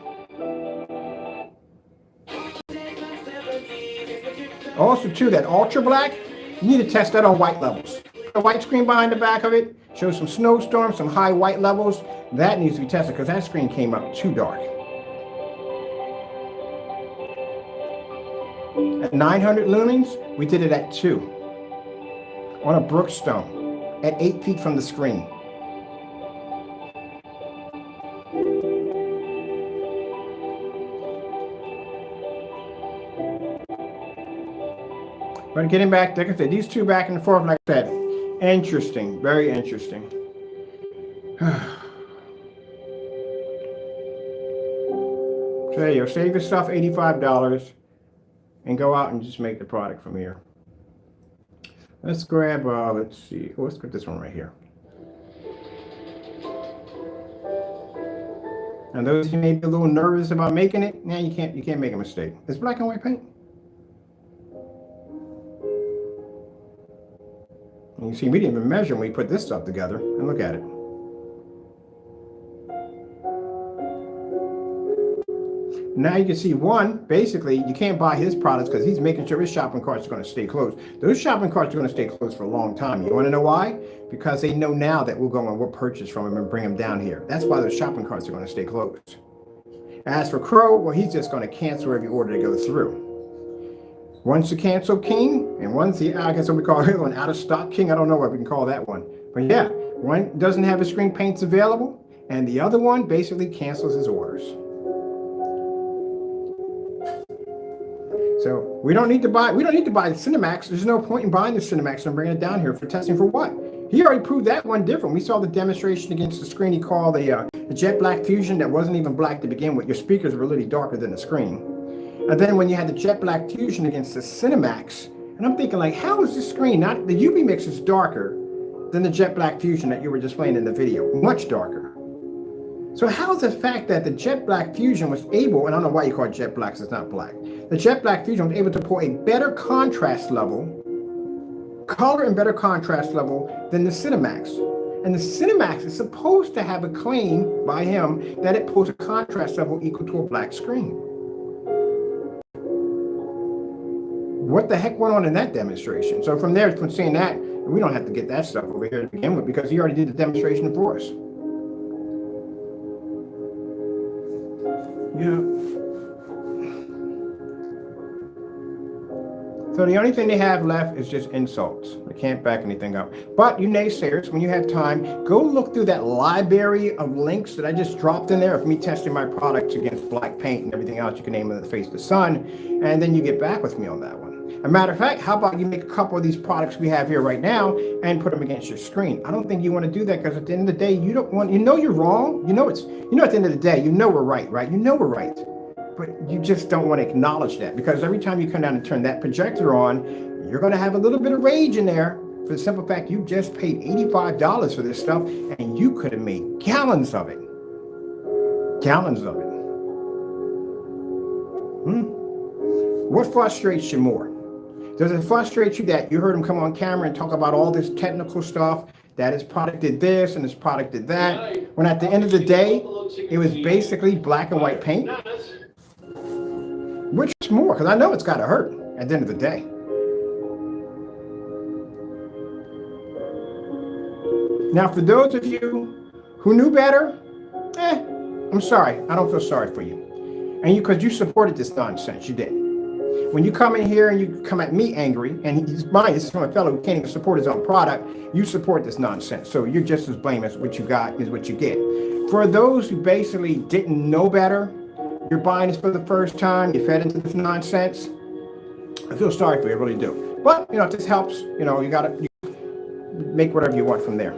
Also, too, that ultra black, you need to test that on white levels. The white screen behind the back of it shows some snowstorms, some high white levels. That needs to be tested, because that screen came up too dark. At 900 lumens, we did it at 2 on a Brookstone at 8 feet from the screen. But getting back, like I said, these two back and forth, like I said, interesting, very interesting. So there you go, save yourself $85. and go out and just make the product from here. Let's grab, let's see, let's grab this one right here. And those who may be a little nervous about making it, now you can't make a mistake. It's black and white paint. And you see, we didn't even measure when we put this stuff together. And look at it. Now you can see one, basically, you can't buy his products because he's making sure his shopping carts are going to stay closed. Those shopping carts are going to stay closed for a long time. You want to know why? Because they know now that we'll go and we'll purchase from him and bring them down here. That's why those shopping carts are going to stay closed. As for Crow, well, he's just going to cancel every order that goes through. One's the cancel king, and one's the, I guess what we call it, an out of stock king. I don't know what we can call that one. But yeah, one doesn't have his screen paints available, and the other one basically cancels his orders. So we don't need to buy the Cinemax. There's no point in buying the Cinemax and bringing it down here for testing for what? He already proved that one different. We saw the demonstration against the screen he called the Jet Black Fusion that wasn't even black to begin with. Your speakers were literally darker than the screen. And then when you had the Jet Black Fusion against the Cinemax, and I'm thinking like, how is this screen, not the UV mix is darker than the Jet Black Fusion that you were displaying in the video, much darker. So how's the fact that the Jet Black Fusion was able, and I don't know why you call it Jet Black, because it's not black. The Jet Black Fusion was able to pull a better contrast level, color and better contrast level than the Cinemax. And the Cinemax is supposed to have a claim by him that it pulls a contrast level equal to a black screen. What the heck went on in that demonstration? So from there, from seeing that, we don't have to get that stuff over here to begin with because he already did the demonstration for us. Yeah. So the only thing they have left is just insults. They can't back anything up. But you naysayers, when you have time, go look through that library of links that I just dropped in there of me testing my products against black paint and everything else you can name in the face of the sun, and then you get back with me on that one. As a matter of fact, how about you make a couple of these products we have here right now and put them against your screen? I don't think you want to do that because at the end of the day, you don't want, you know you're wrong. You know at the end of the day, you know we're right, right? You know we're right. But you just don't want to acknowledge that because every time you come down and turn that projector on, you're going to have a little bit of rage in there for the simple fact you just paid $85 for this stuff and you could have made gallons of it. Gallons of it. What frustrates you more? Does it frustrate you that you heard him come on camera and talk about all this technical stuff, that his product did this and his product did that, when at the end of the day, it was basically black and white paint? Which is more? Because I know it's got to hurt at the end of the day. Now, for those of you who knew better, I'm sorry. I don't feel sorry for you. And because you supported this nonsense, you did. When you come in here and you come at me angry, and he's mine, this is from a fellow who can't even support his own product, you support this nonsense. So you're just as blameless. What you got is what you get. For those who basically didn't know better, you're buying this for the first time, you fed into this nonsense, I feel sorry for you, I really do. But, if this helps, you got to make whatever you want from there.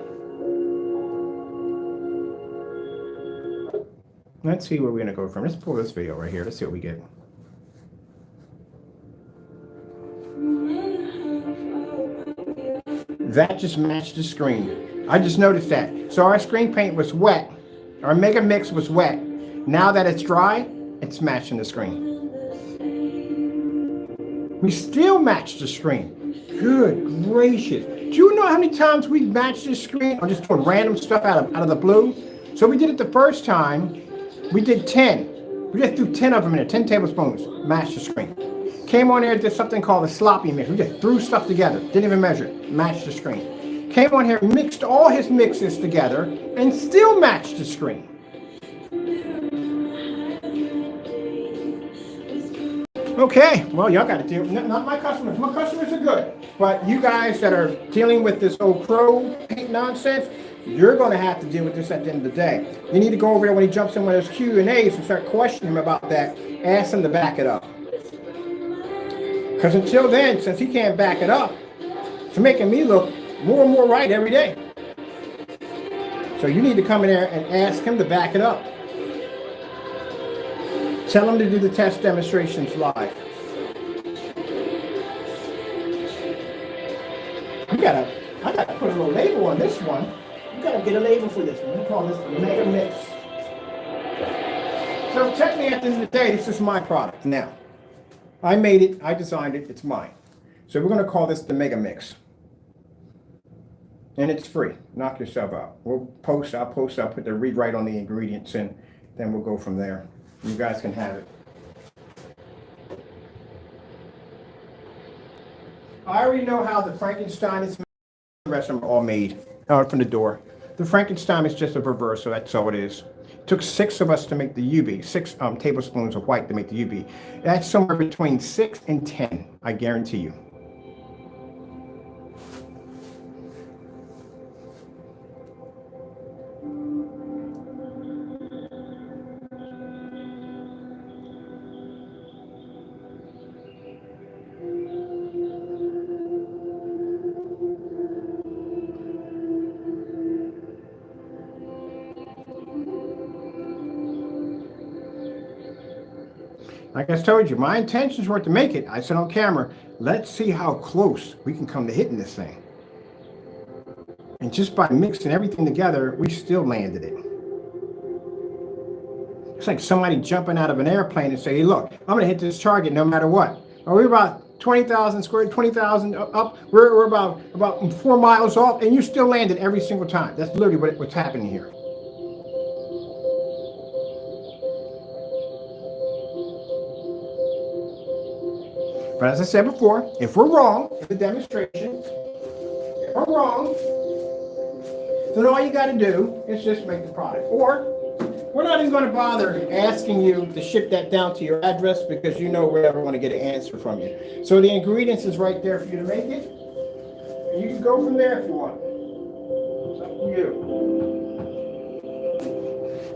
Let's see where we're going to go from. Let's pull this video right here. Let's see what we get. That just matched the screen. I just noticed that. So our screen paint was wet. Our mega mix was wet. Now that it's dry, it's matching the screen. We still match the screen. Good gracious. Do you know how many times we matched the screen or just put random stuff out of the blue? So we did it the first time. We did 10. We just threw 10 of them in there, 10 tablespoons, matched the screen. Came on here, did something called a sloppy mix. We just threw stuff together, didn't even measure it, matched the screen. Came on here, mixed all his mixes together, and still matched the screen. Okay, well, y'all got to deal. Not my customers. My customers are good. But you guys that are dealing with this old Crow paint nonsense, you're going to have to deal with this at the end of the day. You need to go over there when he jumps in with his Q&As and start questioning him about that. Ask him to back it up. Because until then, since he can't back it up, it's making me look more and more right every day. So you need to come in there and ask him to back it up. Tell him to do the test demonstrations live. I gotta put a little label on this one. You gotta get a label for this one. We call this the Mega Mix. So technically, at the end of the day, this is my product. Now, I made it, I designed it, it's mine. So we're gonna call this the Mega Mix. And it's free. Knock yourself out. I'll put the rewrite on the ingredients and then we'll go from there. You guys can have it. I already know how the Frankenstein is made. The rest of them are all made out from the door. The Frankenstein is just a reverse, so that's all it is. It took 6 of us to make the UB, 6 tablespoons of white to make the UB. That's somewhere between 6 and 10, I guarantee you. Like I told you, my intentions were to make it. I said on camera, let's see how close we can come to hitting this thing. And just by mixing everything together, we still landed it. It's like somebody jumping out of an airplane and say, hey, look, I'm gonna hit this target no matter what. Are we about 20,000 square, 20,000 up? We're about 4 miles off, and you still landed every single time. That's literally what's happening here. But as I said before, if we're wrong in the demonstration, if we're wrong, then all you got to do is just make the product. Or we're not even going to bother asking you to ship that down to your address because you know we're never going to get an answer from you. So the ingredients is right there for you to make it. And you can go from there if you want. It's up to you.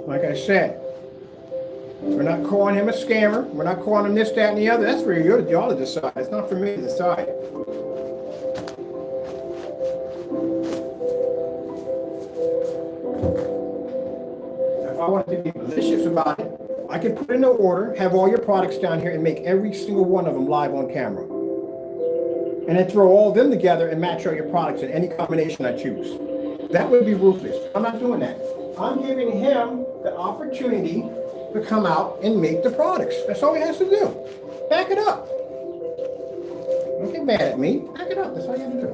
Like I said, we're not calling him a scammer. We're not calling him this, that, and the other. That's for y'all to decide. It's not for me to decide. If I wanted to be malicious about it, I could put in an order, have all your products down here, and make every single one of them live on camera. And then throw all of them together and match all your products in any combination I choose. That would be ruthless. I'm not doing that. I'm giving him the opportunity to come out and make the products. That's all he has to do. Back it up. Don't get mad at me. Back it up. That's all you have to do.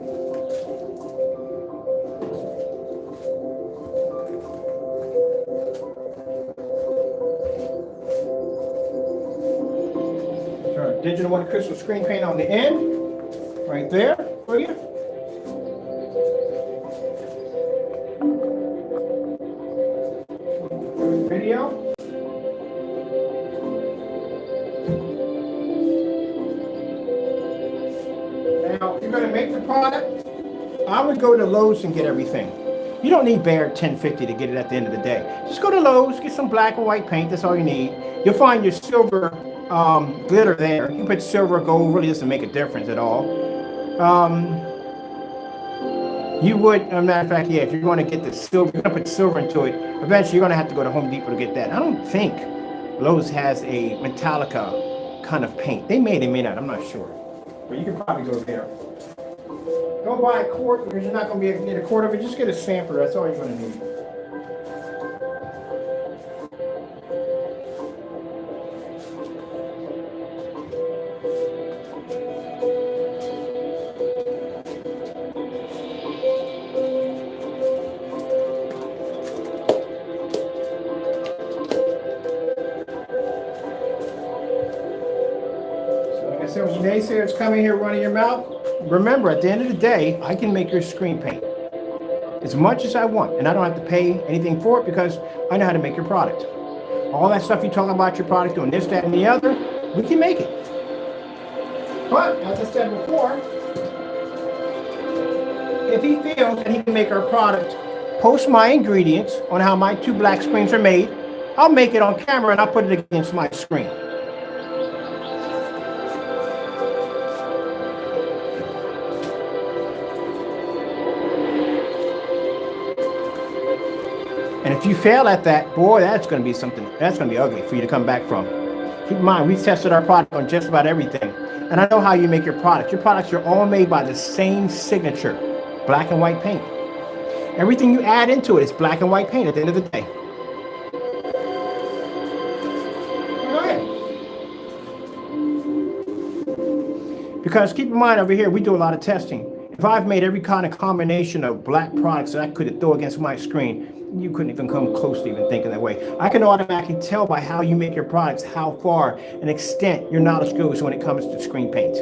Turn digital one crystal screen paint on the end. Right there for you. Video. Now, if you're going to make the product, I would go to Lowe's and get everything. You don't need bare $10.50 to get it at the end of the day. Just go to Lowe's, get some black and white paint. That's all you need. You'll find your silver glitter there. You put silver or gold, really doesn't make a difference at all. You would, as a matter of fact, yeah, if you're going to get the silver, you're going to put silver into it, eventually you're going to have to go to Home Depot to get that. I don't think Lowe's has a Metallica kind of paint. They may not, I'm not sure. But you can probably go there. Don't buy a quart because you're not going to be able to get a quart of it. Just get a sampler. That's all you're going to need. So when you naysayers come in here running your mouth, remember, at the end of the day, I can make your screen paint as much as I want, and I don't have to pay anything for it because I know how to make your product. All that stuff you talk about your product doing this, that, and the other, we can make it. But, as I said before, if he feels that he can make our product, post my ingredients on how my 2 black screens are made, I'll make it on camera and I'll put it against my screen. And if you fail at that, boy, that's going to be something, that's going to be ugly for you to come back from. Keep in mind, we tested our product on just about everything. And I know how you make your products. Your products are all made by the same signature. black and white paint. Everything you add into it is black and white paint at the end of the day. All right. Because keep in mind over here, we do a lot of testing. If I've made every kind of combination of black products that I could throw against my screen, you couldn't even come close to even thinking that way. I can automatically tell by how you make your products, how far and extent your knowledge goes when it comes to screen paint.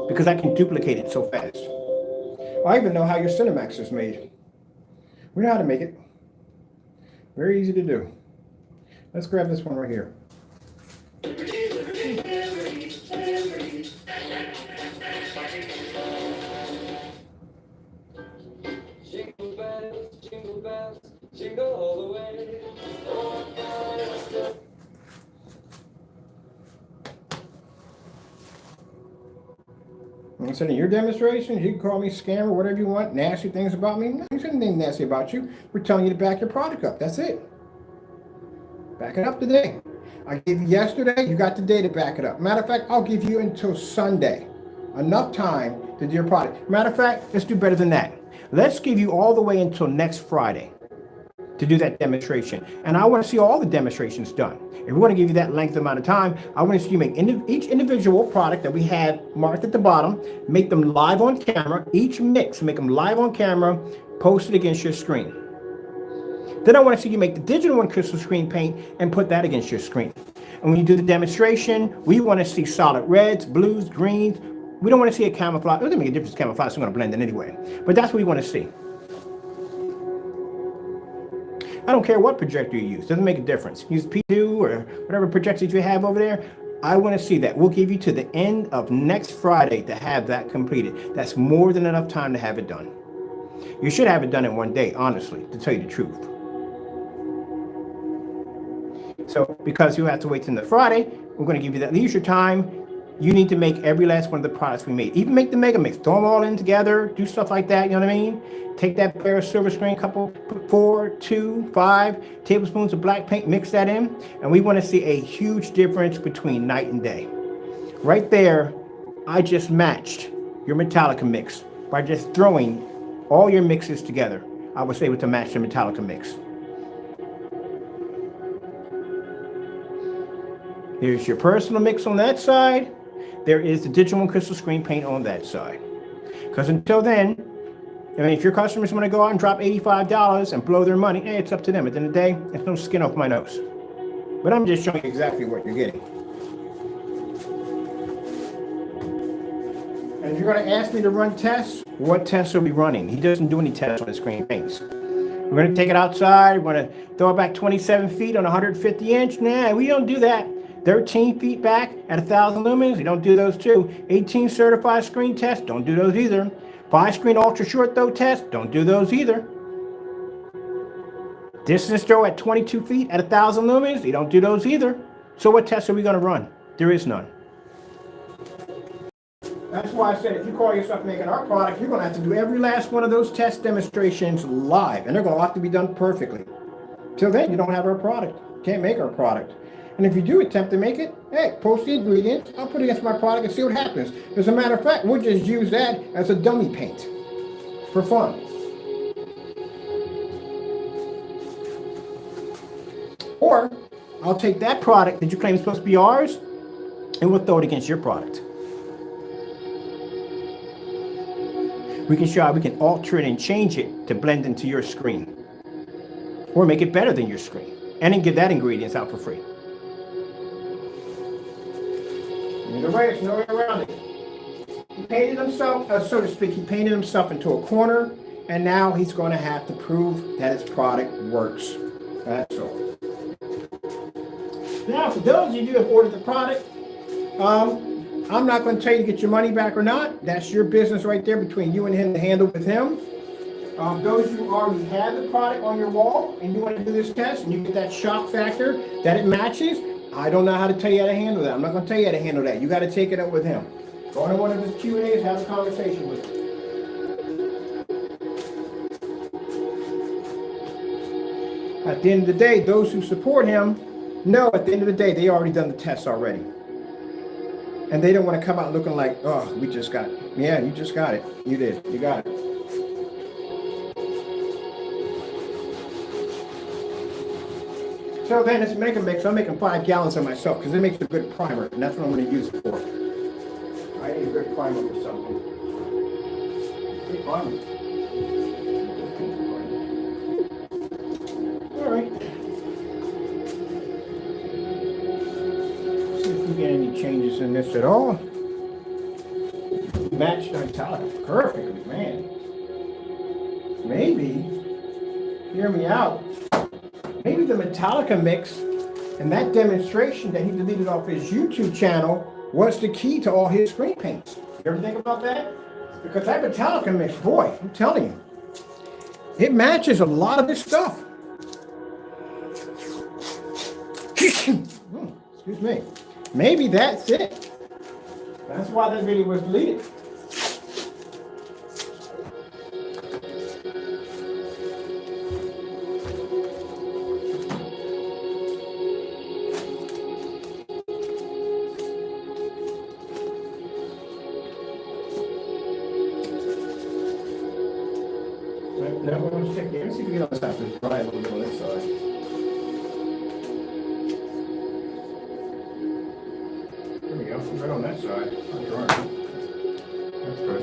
Because I can duplicate it so fast. I even know how your Cinemax is made. We know how to make it. Very easy to do. Let's grab this one right here. Jingle bells, jingle all the way. Instead of your demonstrations, you can call me scammer, whatever you want, nasty things about me. There's anything nasty about you. We're telling you to back your product up. That's it. Back it up today. I gave you yesterday, you got today to back it up. Matter of fact, I'll give you until Sunday. Enough time to do your product. Matter of fact, let's do better than that. Let's give you all the way until next Friday to do that demonstration. And I want to see all the demonstrations done. If we want to give you that length amount of time, I want to see you make each individual product that we have marked at the bottom, make them live on camera, each mix, make them live on camera, post it against your screen. Then I want to see you make the digital one crystal screen paint and put that against your screen. And when you do the demonstration, we want to see solid reds, blues, greens. We don't want to see a camouflage. It doesn't make a difference, camouflage is going to blend in anyway. But that's what we want to see. I don't care what projector you use. Doesn't make a difference. Use P2 or whatever projectors you have over there. I want to see that. We'll give you to the end of next Friday to have that completed. That's more than enough time to have it done. You should have it done in one day, honestly, to tell you the truth. So because you have to wait till the Friday, we're going to give you that leisure time. You need to make every last one of the products we made. Even make the mega mix. Throw them all in together. Do stuff like that. You know what I mean? Take that bare silver screen, couple, 4, 2, 5 tablespoons of black paint, mix that in. And we want to see a huge difference between night and day. Right there, I just matched your Metallica mix by just throwing all your mixes together. I was able to match the Metallica mix. There's your personal mix on that side. There is the digital and crystal screen paint on that side. Because until then, I mean, if your customers want to go out and drop $85 and blow their money, hey, it's up to them. At the end of the day, it's no skin off my nose. But I'm just showing you exactly what you're getting. And if you're going to ask me to run tests, what tests are we running? He doesn't do any tests on the screen paints. We're going to take it outside. We're going to throw it back 27 feet on 150 inch. Nah, we don't do that. 13 feet back at 1,000 lumens. We don't do those too. 18 certified screen tests. Don't do those either. 5 screen ultra short throw tests. Don't do those either. Distance throw at 22 feet at 1,000 lumens. You don't do those either. So what tests are we going to run? There is none. That's why I said if you call yourself making our product, you're going to have to do every last one of those test demonstrations live. And they're going to have to be done perfectly. Till then, you don't have our product. You can't make our product. And if you do attempt to make it, hey, post the ingredients. I'll put it against my product and see what happens. As a matter of fact, we'll just use that as a dummy paint for fun. Or I'll take that product that you claim is supposed to be ours and we'll throw it against your product. We can show how we can alter it and change it to blend into your screen. Or make it better than your screen. And then give that ingredients out for free. Either way, there's no way around it. He painted himself, so to speak, he painted himself into a corner, and now he's going to have to prove that his product works. That's all. Now, for those of you who have ordered the product, I'm not going to tell you to get your money back or not. That's your business right there between you and him to handle with him. Those who already have the product on your wall and you want to do this test and you get that shock factor that it matches, I don't know how to tell you how to handle that. I'm not going to tell you how to handle that. You got to take it up with him. Go on to one of his Q&As, have a conversation with him. At the end of the day, those who support him know at the end of the day, they already done the tests already. And they don't want to come out looking like, oh, we just got it. Yeah, you just got it. You did. You got it. So then it's Mega Mix. I'm making 5 gallons of myself because it makes a good primer, and that's what I'm going to use it for. I need a good primer for something. Good primer. All right. See if we get any changes in this at all. Matched Metallica perfectly, man. Maybe, hear me out. Maybe the Metallica mix and that demonstration that he deleted off his YouTube channel was the key to all his screen paints. You ever think about that? Because that Metallica mix, boy, I'm telling you, it matches a lot of this stuff. Excuse me. Maybe that's it. That's why that video was deleted. Now we're going to check here. Let's see if we get on this side. It's dry a little bit on this side. There we go. Right on that side. Not dry. That's good.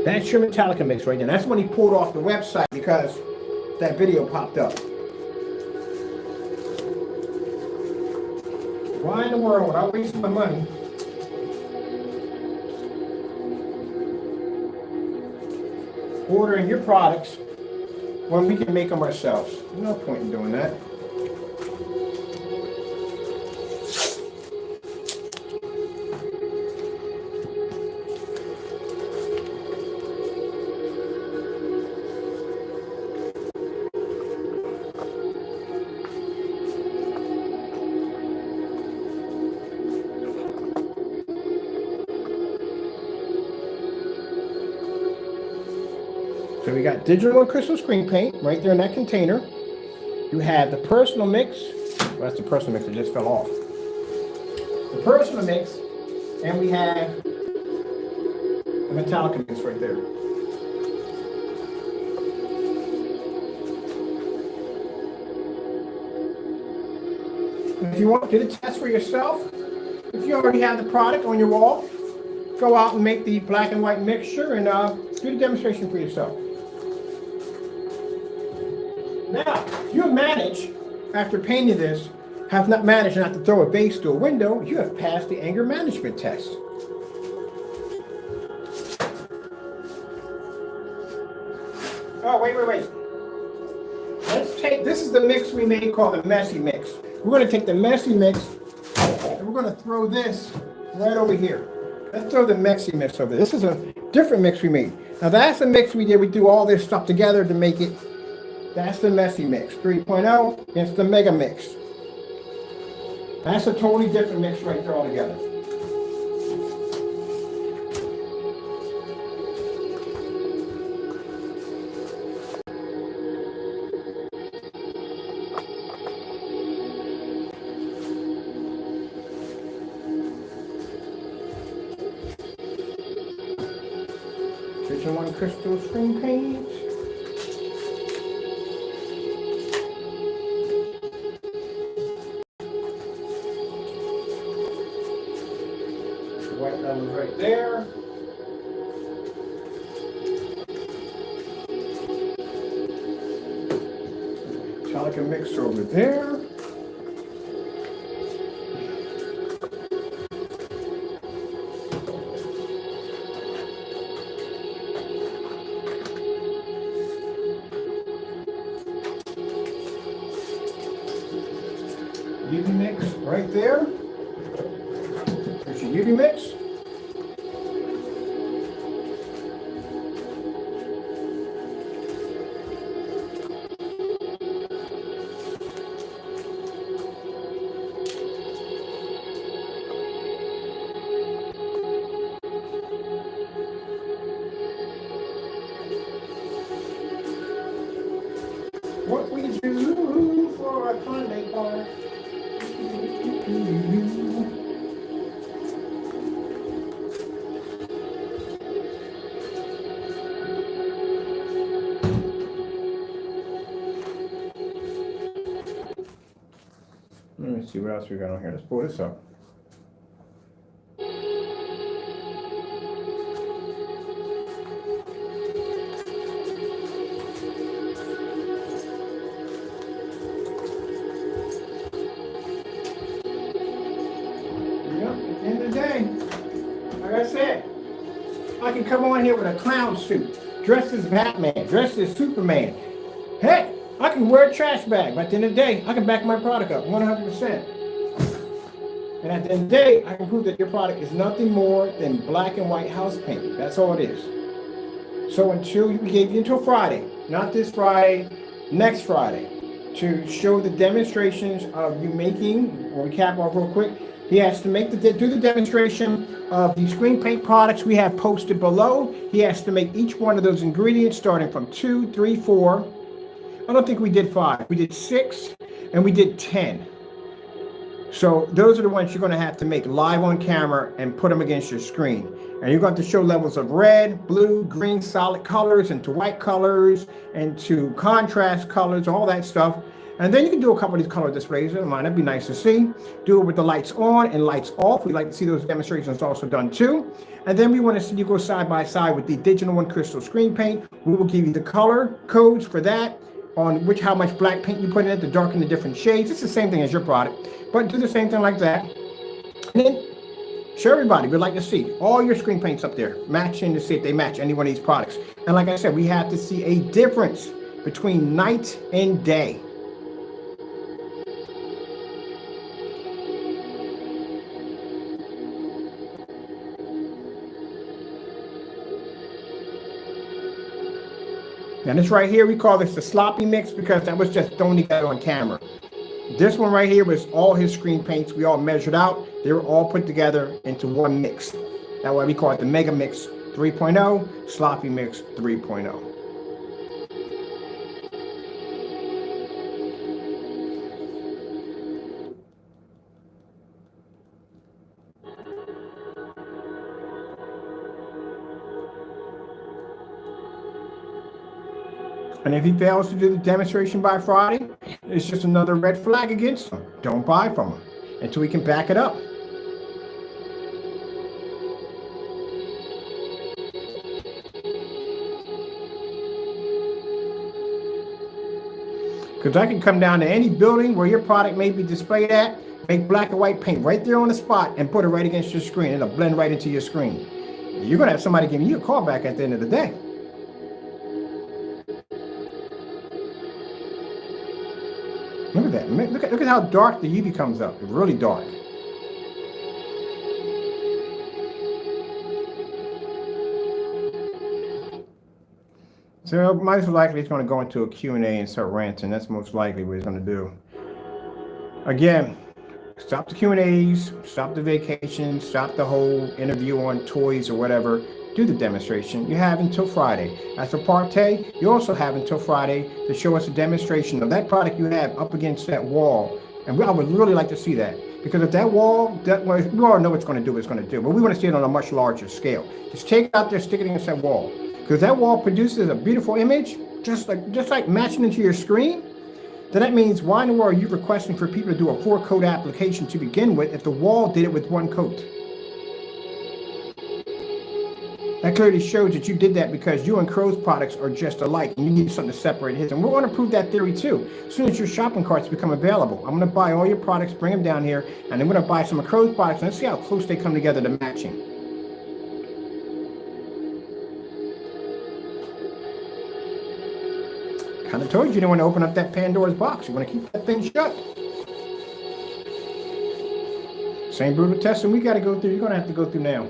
That's your Metallica mix right there. That's when he pulled off the website because that video popped up. Why in the world would I waste my money ordering your products when we can make them ourselves? No point in doing that. So we got digital and crystal screen paint right there in that container. You have the personal mix. Well, that's the personal mix that just fell off. The personal mix, and we have the Metallica mix right there. And if you want to do the test for yourself, if you already have the product on your wall, go out and make the black and white mixture and do the demonstration for yourself. Now, if you manage, after painting this, have not managed not to throw a vase to a window, you have passed the anger management test. Oh, wait. Let's take, this is the mix we made called the messy mix. We're going to take the messy mix and we're going to throw this right over here. Let's throw the messy mix over there. This is a different mix we made. Now that's the mix we did. We do all this stuff together to make it. That's the messy mix 3.0 against the mega mix. That's a totally different mix right there altogether. Kitchen One crystal screen paint. White levels right there. Metallica mix over there. UV mix right there. There's your UV mix. What we do for a Sunday bar. what else we got on here. Let's pull this up. Yep, at the end of the day, like I said, I can come on here with a clown suit, dressed as Batman, dressed as Superman. Heck, I can wear a trash bag, but at the end of the day, I can back my product up 100%. And at the end of the day, I can prove that your product is nothing more than black and white house paint. That's all it is. So we gave you until Friday, not this Friday, next Friday, to show the demonstrations of you making, we'll recap off real quick. He has to do the demonstration of the screen paint products we have posted below. He has to make each one of those ingredients starting from 2, 3, 4. I don't think we did 5. We did 6 and we did 10. So those are the ones you're going to have to make live on camera and put them against your screen. And you're going to show levels of red, blue, green, solid colors into white colors, into contrast colors, all that stuff. And then you can do a couple of these color displays. That'd be nice to see. Do it with the lights on and lights off. We'd like to see those demonstrations also done too. And then we want to see you go side by side with the Digital One Crystal Screen Paint. We will give you the color codes for that, on how much black paint you put in it to darken the different shades. It's the same thing as your product, but do the same thing like that. And then show everybody. We'd like to see all your screen paints up there, matching to see if they match any one of these products. And like I said, we have to see a difference between night and day. Now this right here, we call this the sloppy mix because that was just thrown together on camera. This one right here was all his screen paints. We all measured out. They were all put together into one mix. That's why we call it the Mega Mix 3.0, Sloppy Mix 3.0. And if he fails to do the demonstration by Friday, it's just another red flag against him. Don't buy from him until we can back it up. Because I can come down to any building where your product may be displayed at, make black and white paint right there on the spot and put it right against your screen. It'll blend right into your screen. You're going to have somebody giving you a call back at the end of the day. Look at that. Look at how dark the UV comes up. It's really dark. So most likely he's going to go into a Q&A and start ranting. That's most likely what he's going to do. Again, stop the Q&As, stop the vacations, stop the whole interview on toys or whatever. Do the demonstration. You have until Friday. As for Partey, you also have until Friday to show us a demonstration of that product you have up against that wall. And I would really like to see that. Because if that wall, we all know it's going to do what it's going to do. But we want to see it on a much larger scale. Just take it out there, stick it against that wall. Because that wall produces a beautiful image, just like matching into your screen. Then that means why in the world are you requesting for people to do a 4-coat application to begin with if the wall did it with 1 coat? That clearly shows that you did that because you and Crow's products are just alike and you need something to separate his. And we're going to prove that theory too. As soon as your shopping carts become available, I'm going to buy all your products, bring them down here, and I'm going to buy some of Crow's products and let's see how close they come together to matching. Kind of told you didn't want to open up that Pandora's box. You want to keep that thing shut. Same brutal testing we got to go through. You're going to have to go through now.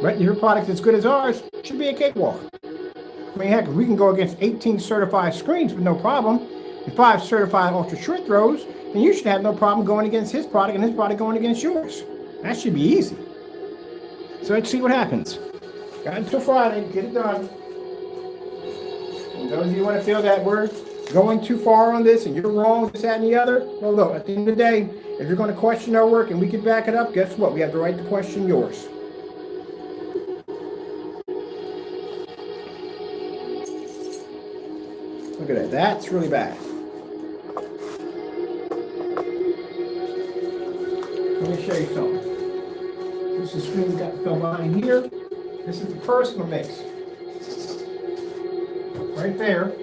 Right, your product as good as ours should be a cakewalk. I mean, heck, we can go against 18 certified screens with no problem, and 5 certified ultra short throws, then you should have no problem going against his product and his product going against yours. That should be easy. So let's see what happens. Got until Friday, get it done. And those of you who want to feel that we're going too far on this and you're wrong, this, that, and the other, well, look, at the end of the day, if you're going to question our work and we can back it up, guess what? We have the right to question yours. Look at that. That's really bad. Let me show you something. This is the screen we got film behind here. This is the personal mix. Right there.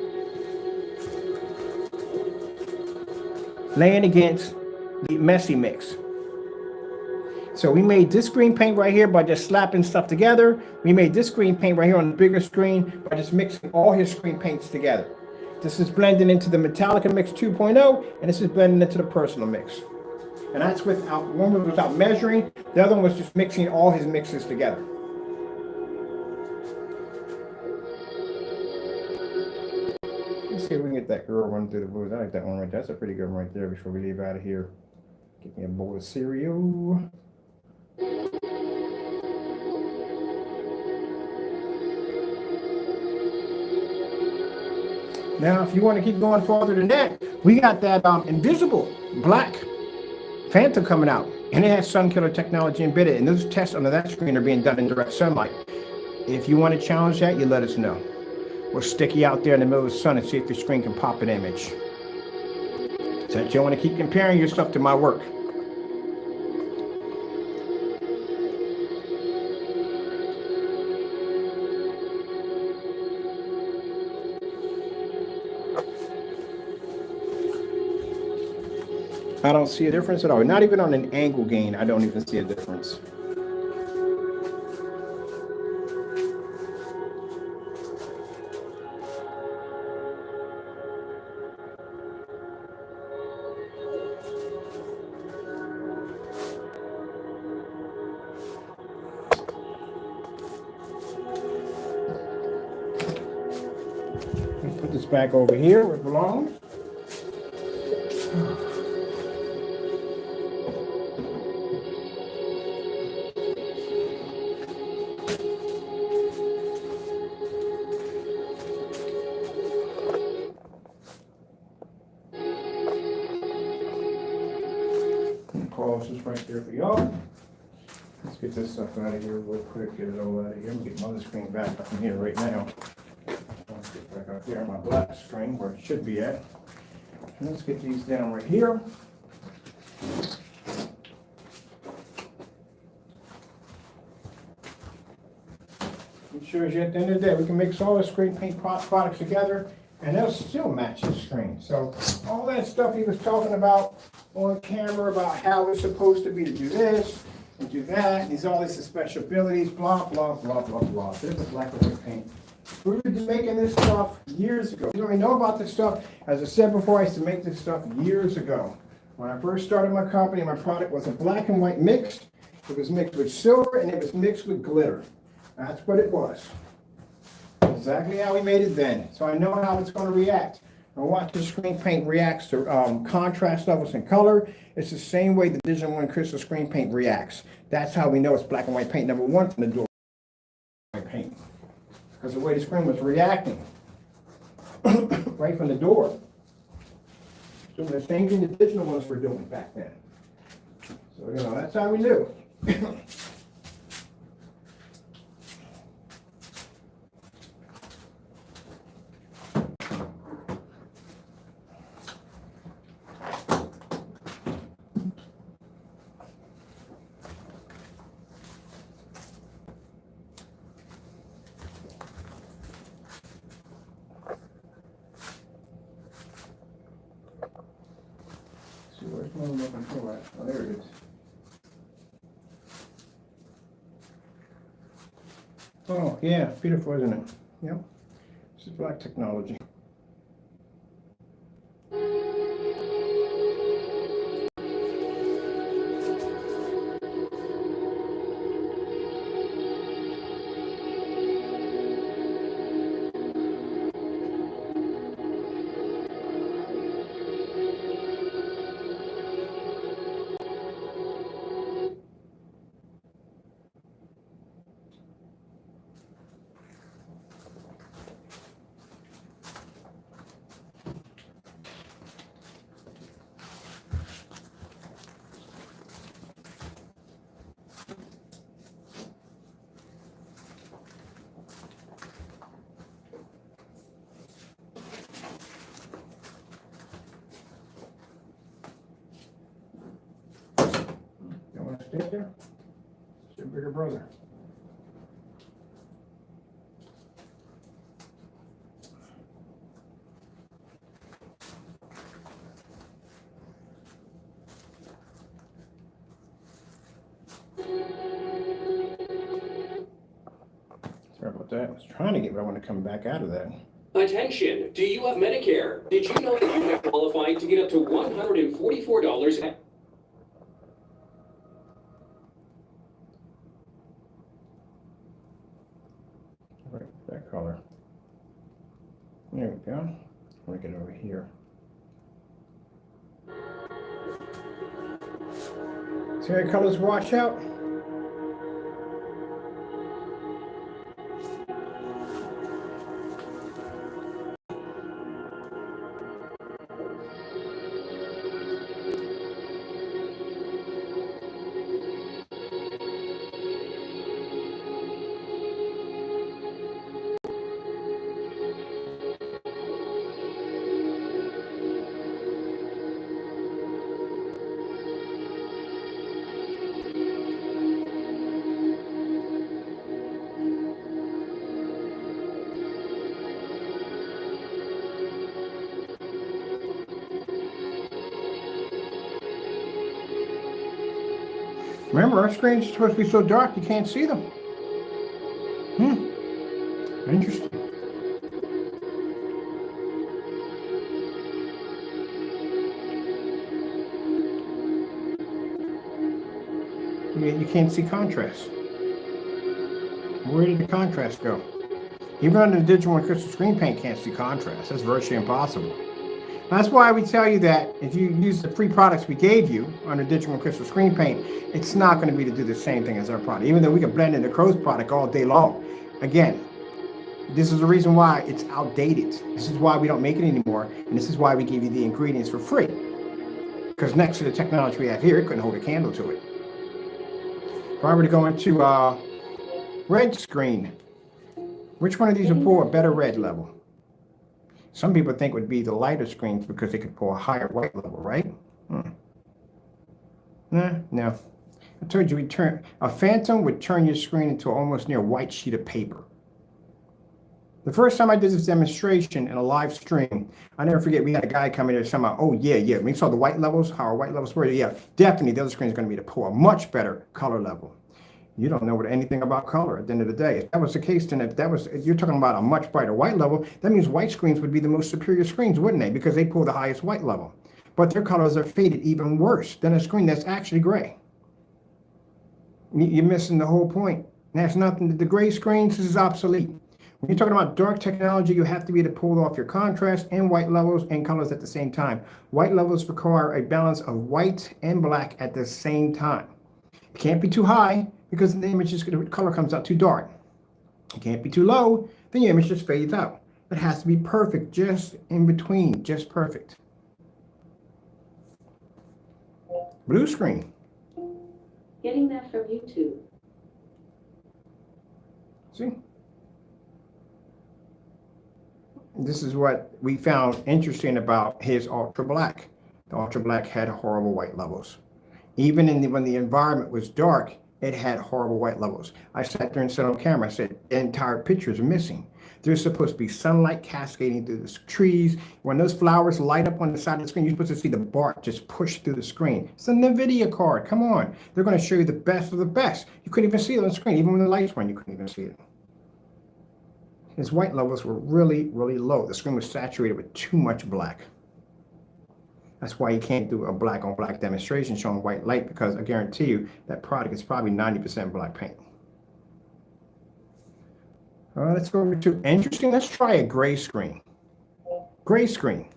Laying against the messy mix. So we made this screen paint right here by just slapping stuff together. We made this screen paint right here on the bigger screen by just mixing all his screen paints together. This is blending into the Metallica mix 2.0, and this is blending into the personal mix. And that's without, one was without measuring, the other one was just mixing all his mixes together. Let's see if we can get that girl run through the booth. I like that one right there. That's a pretty good one right there before we leave out of here. Get me a bowl of cereal. Now, if you want to keep going farther than that, we got that invisible black Phantom coming out, and it has sun killer technology embedded, and those tests under that screen are being done in direct sunlight. If you want to challenge that, you let us know. We'll stick you out there in the middle of the sun and see if the screen can pop an image. So you want to keep comparing your stuff to my work. I don't see a difference at all. Not even on an angle gain, I don't even see a difference. Put this back over here where it belongs. Pause this right there for y'all. Let's get this stuff out of here real quick. Get it all out of here. I'm gonna get my other screen back up in here right now. Let's get back up here on my black screen where it should be at. And let's get these down right here. It shows you at the end of the day, we can mix all the screen paint products together and they'll still match the screen. So all that stuff he was talking about on camera about how it's supposed to be to do this and do that, and he's all these special abilities, blah, blah, blah, blah, blah. There's the black and white paint. We were making this stuff years ago. You don't even know about this stuff. As I said before, I used to make this stuff years ago. When I first started my company, my product was a black and white mixed. It was mixed with silver and it was mixed with glitter. That's what it was. Exactly how we made it then. So I know how it's going to react. And watch the screen paint reacts to contrast levels and color. It's the same way the Digital One Crystal screen paint reacts. That's how we know it's black and white paint number one from the door. White paint. Because the way the screen was reacting right from the door. So the same thing the digital ones were doing back then. So, you know, that's how we knew. Where's my looking for it? Oh, there it is. Oh, yeah, beautiful, isn't it? Yep. This is black technology. Your bigger brother. Sorry about that. I was trying to get, but I want to come back out of that. Attention, do you have Medicare? Did you know that you have qualified to get up to $144 at Right, that color. There we go. I'm gonna get it over here. See how the colors wash out? Remember, our screen's supposed to be so dark you can't see them. Interesting. You can't see contrast. Where did the contrast go? Even under the digital and crystal screen paint can't see contrast. That's virtually impossible. That's why we tell you that if you use the free products we gave you under digital and crystal screen paint, it's not going to be to do the same thing as our product, even though we can blend in the Crows product all day long. Again, this is the reason why it's outdated. This is why we don't make it anymore, and this is why we give you the ingredients for free. Because next to the technology we have here, it couldn't hold a candle to it. If I were to go into red screen, which one of these would pull a better red level? Some people think it would be the lighter screens because they could pull a higher white level, right? No. I told you a phantom would turn your screen into almost near a white sheet of paper. The first time I did this demonstration in a live stream, I never forget, we had a guy come in there talking about, oh yeah, we saw the white levels, how our white levels were. Yeah, definitely the other screen is going to be to pull a much better color level. You don't know anything about color at the end of the day. If that was the case, then if you're talking about a much brighter white level, that means white screens would be the most superior screens, wouldn't they? Because they pull the highest white level. But their colors are faded even worse than a screen that's actually gray. You're missing the whole point. That's nothing. The gray screens, this is obsolete. When you're talking about dark technology, you have to be able to pull off your contrast and white levels and colors at the same time. White levels require a balance of white and black at the same time. It can't be too high because the image the color comes out too dark. It can't be too low, then your image just fades out. It has to be perfect, just in between, just perfect. Blue screen. Getting that from YouTube. See? This is what we found interesting about his Ultra Black. The Ultra Black had horrible white levels. Even when the environment was dark, it had horrible white levels. I sat there and said on camera, I said, the entire picture is missing. There's supposed to be sunlight cascading through the trees. When those flowers light up on the side of the screen, you're supposed to see the bark just push through the screen. It's a NVIDIA card. Come on. They're going to show you the best of the best. You couldn't even see it on the screen. Even when the lights were on, you couldn't even see it. His white levels were really, really low. The screen was saturated with too much black. That's why you can't do a black on black demonstration showing white light, because I guarantee you that product is probably 90% black paint. All right, let's go over to interesting. Let's try a gray screen. Gray screen.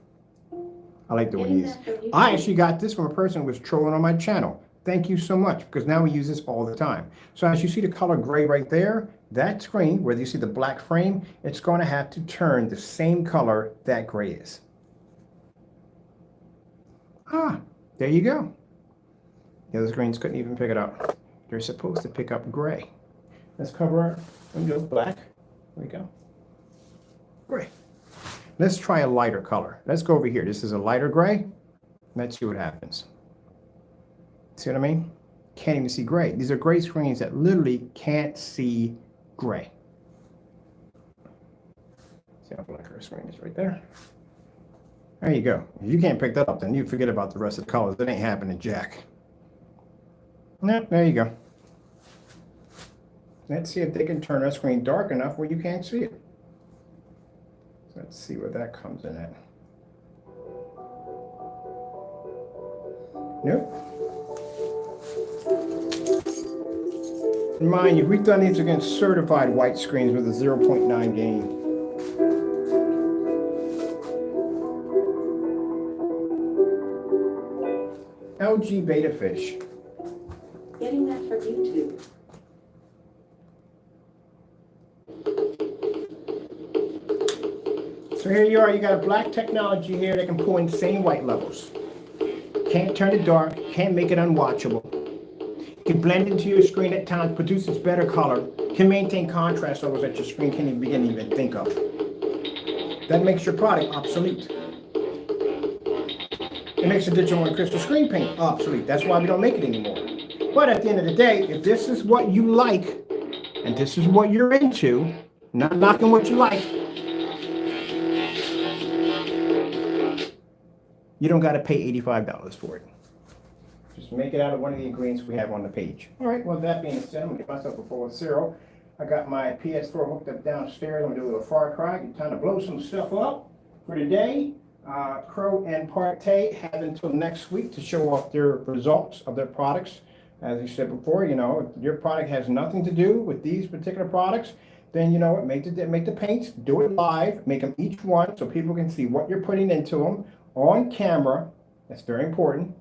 I like the one you use. I actually got this from a person who was trolling on my channel. Thank you so much, because now we use this all the time. So as you see the color gray right there, that screen, where you see the black frame, it's going to have to turn the same color that gray is. Ah, there you go. The other screens couldn't even pick it up. They're supposed to pick up gray. Let's cover our window black. There we go. Gray. Let's try a lighter color. Let's go over here. This is a lighter gray. Let's see what happens. See what I mean? can't even see gray. These are gray screens that literally can't see gray. See how black our screen is right there. There you go. If you can't pick that up, then you forget about the rest of the colors. That ain't happening, Jack. Nope, there you go. Let's see if they can turn our screen dark enough where you can't see it. Let's see where that comes in at. Nope. Mind you, we've done these against certified white screens with a 0.9 gain. LG Beta Fish. Getting that from YouTube. So here you are, you got a black technology here that can pull in same white levels. Can't turn it dark, can't make it unwatchable. Can blend into your screen at times, produces better color, can maintain contrast levels that your screen can't even begin to even think of. That makes your product obsolete. It makes the digital and crystal screen paint obsolete. That's why we don't make it anymore. But at the end of the day, if this is what you like, and this is what you're into, not knocking what you like, you don't got to pay $85 for it. Just make it out of one of the ingredients we have on the page. All right, well, that being said, I'm going to get myself a bowl of cereal. I got my PS4 hooked up downstairs. I'm going to do a little Far Cry. It's time to blow some stuff up for today. Crow and Partey have until next week to show off their results of their products. As I said before, you know, if your product has nothing to do with these particular products, then you know what, make the paints, do it live, make them each one so people can see what you're putting into them on camera. That's very important.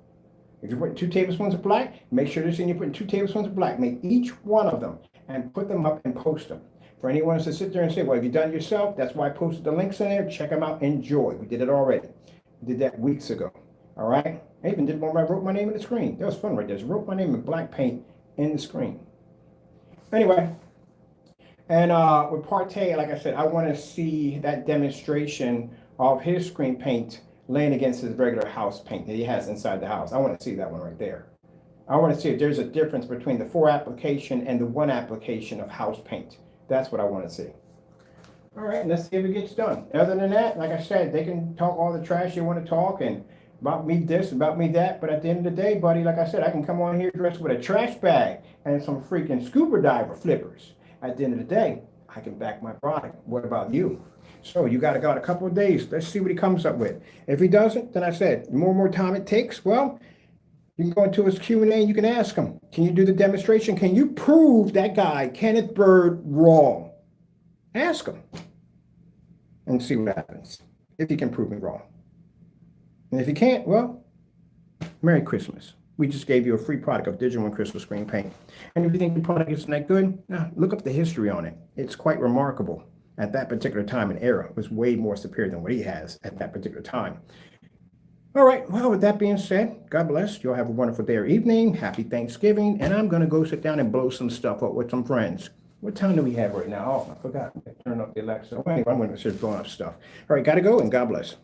If you're putting 2 tablespoons of black, make sure they're seeing you're putting 2 tablespoons of black. Make each one of them and put them up and post them. For anyone to sit there and say, well, have you done it yourself? That's why I posted the links in there. Check them out. Enjoy. We did it already. We did that weeks ago. All right? I even did one where I wrote my name in the screen. That was fun right there. Just wrote my name in black paint in the screen. Anyway, and with Partey, like I said, I want to see that demonstration of his screen paint laying against his regular house paint that he has inside the house. I want to see that one right there. I want to see if there's a difference between the 4 application and the 1 application of house paint. That's what I want to see. All right, let's see if it gets done. Other than that, like I said, they can talk all the trash they want to talk and about me this, about me that, but at the end of the day, buddy, like I said, I can come on here dressed with a trash bag and some freaking scuba diver flippers. At the end of the day, I can back my product. What about you? So you got a couple of days. Let's see what he comes up with. If he doesn't, then I said, the more time it takes, well, you can go into his Q&A and you can ask him, can you do the demonstration? Can you prove that guy, Kenneth Bird, wrong? Ask him and see what happens, if he can prove me wrong. And if you can't, well, Merry Christmas. We just gave you a free product of digital and crystal screen paint. And if you think the product isn't that good, look up the history on it. It's quite remarkable. At that particular time and era, it was way more superior than what he has at that particular time. All right, well, with that being said, God bless. You'll have a wonderful day or evening. Happy Thanksgiving. And I'm going to go sit down and blow some stuff up with some friends. What time do we have right now? Oh, I forgot. I turned up the Alexa. Anyway, I'm going to start blowing up stuff. All right, got to go, and God bless.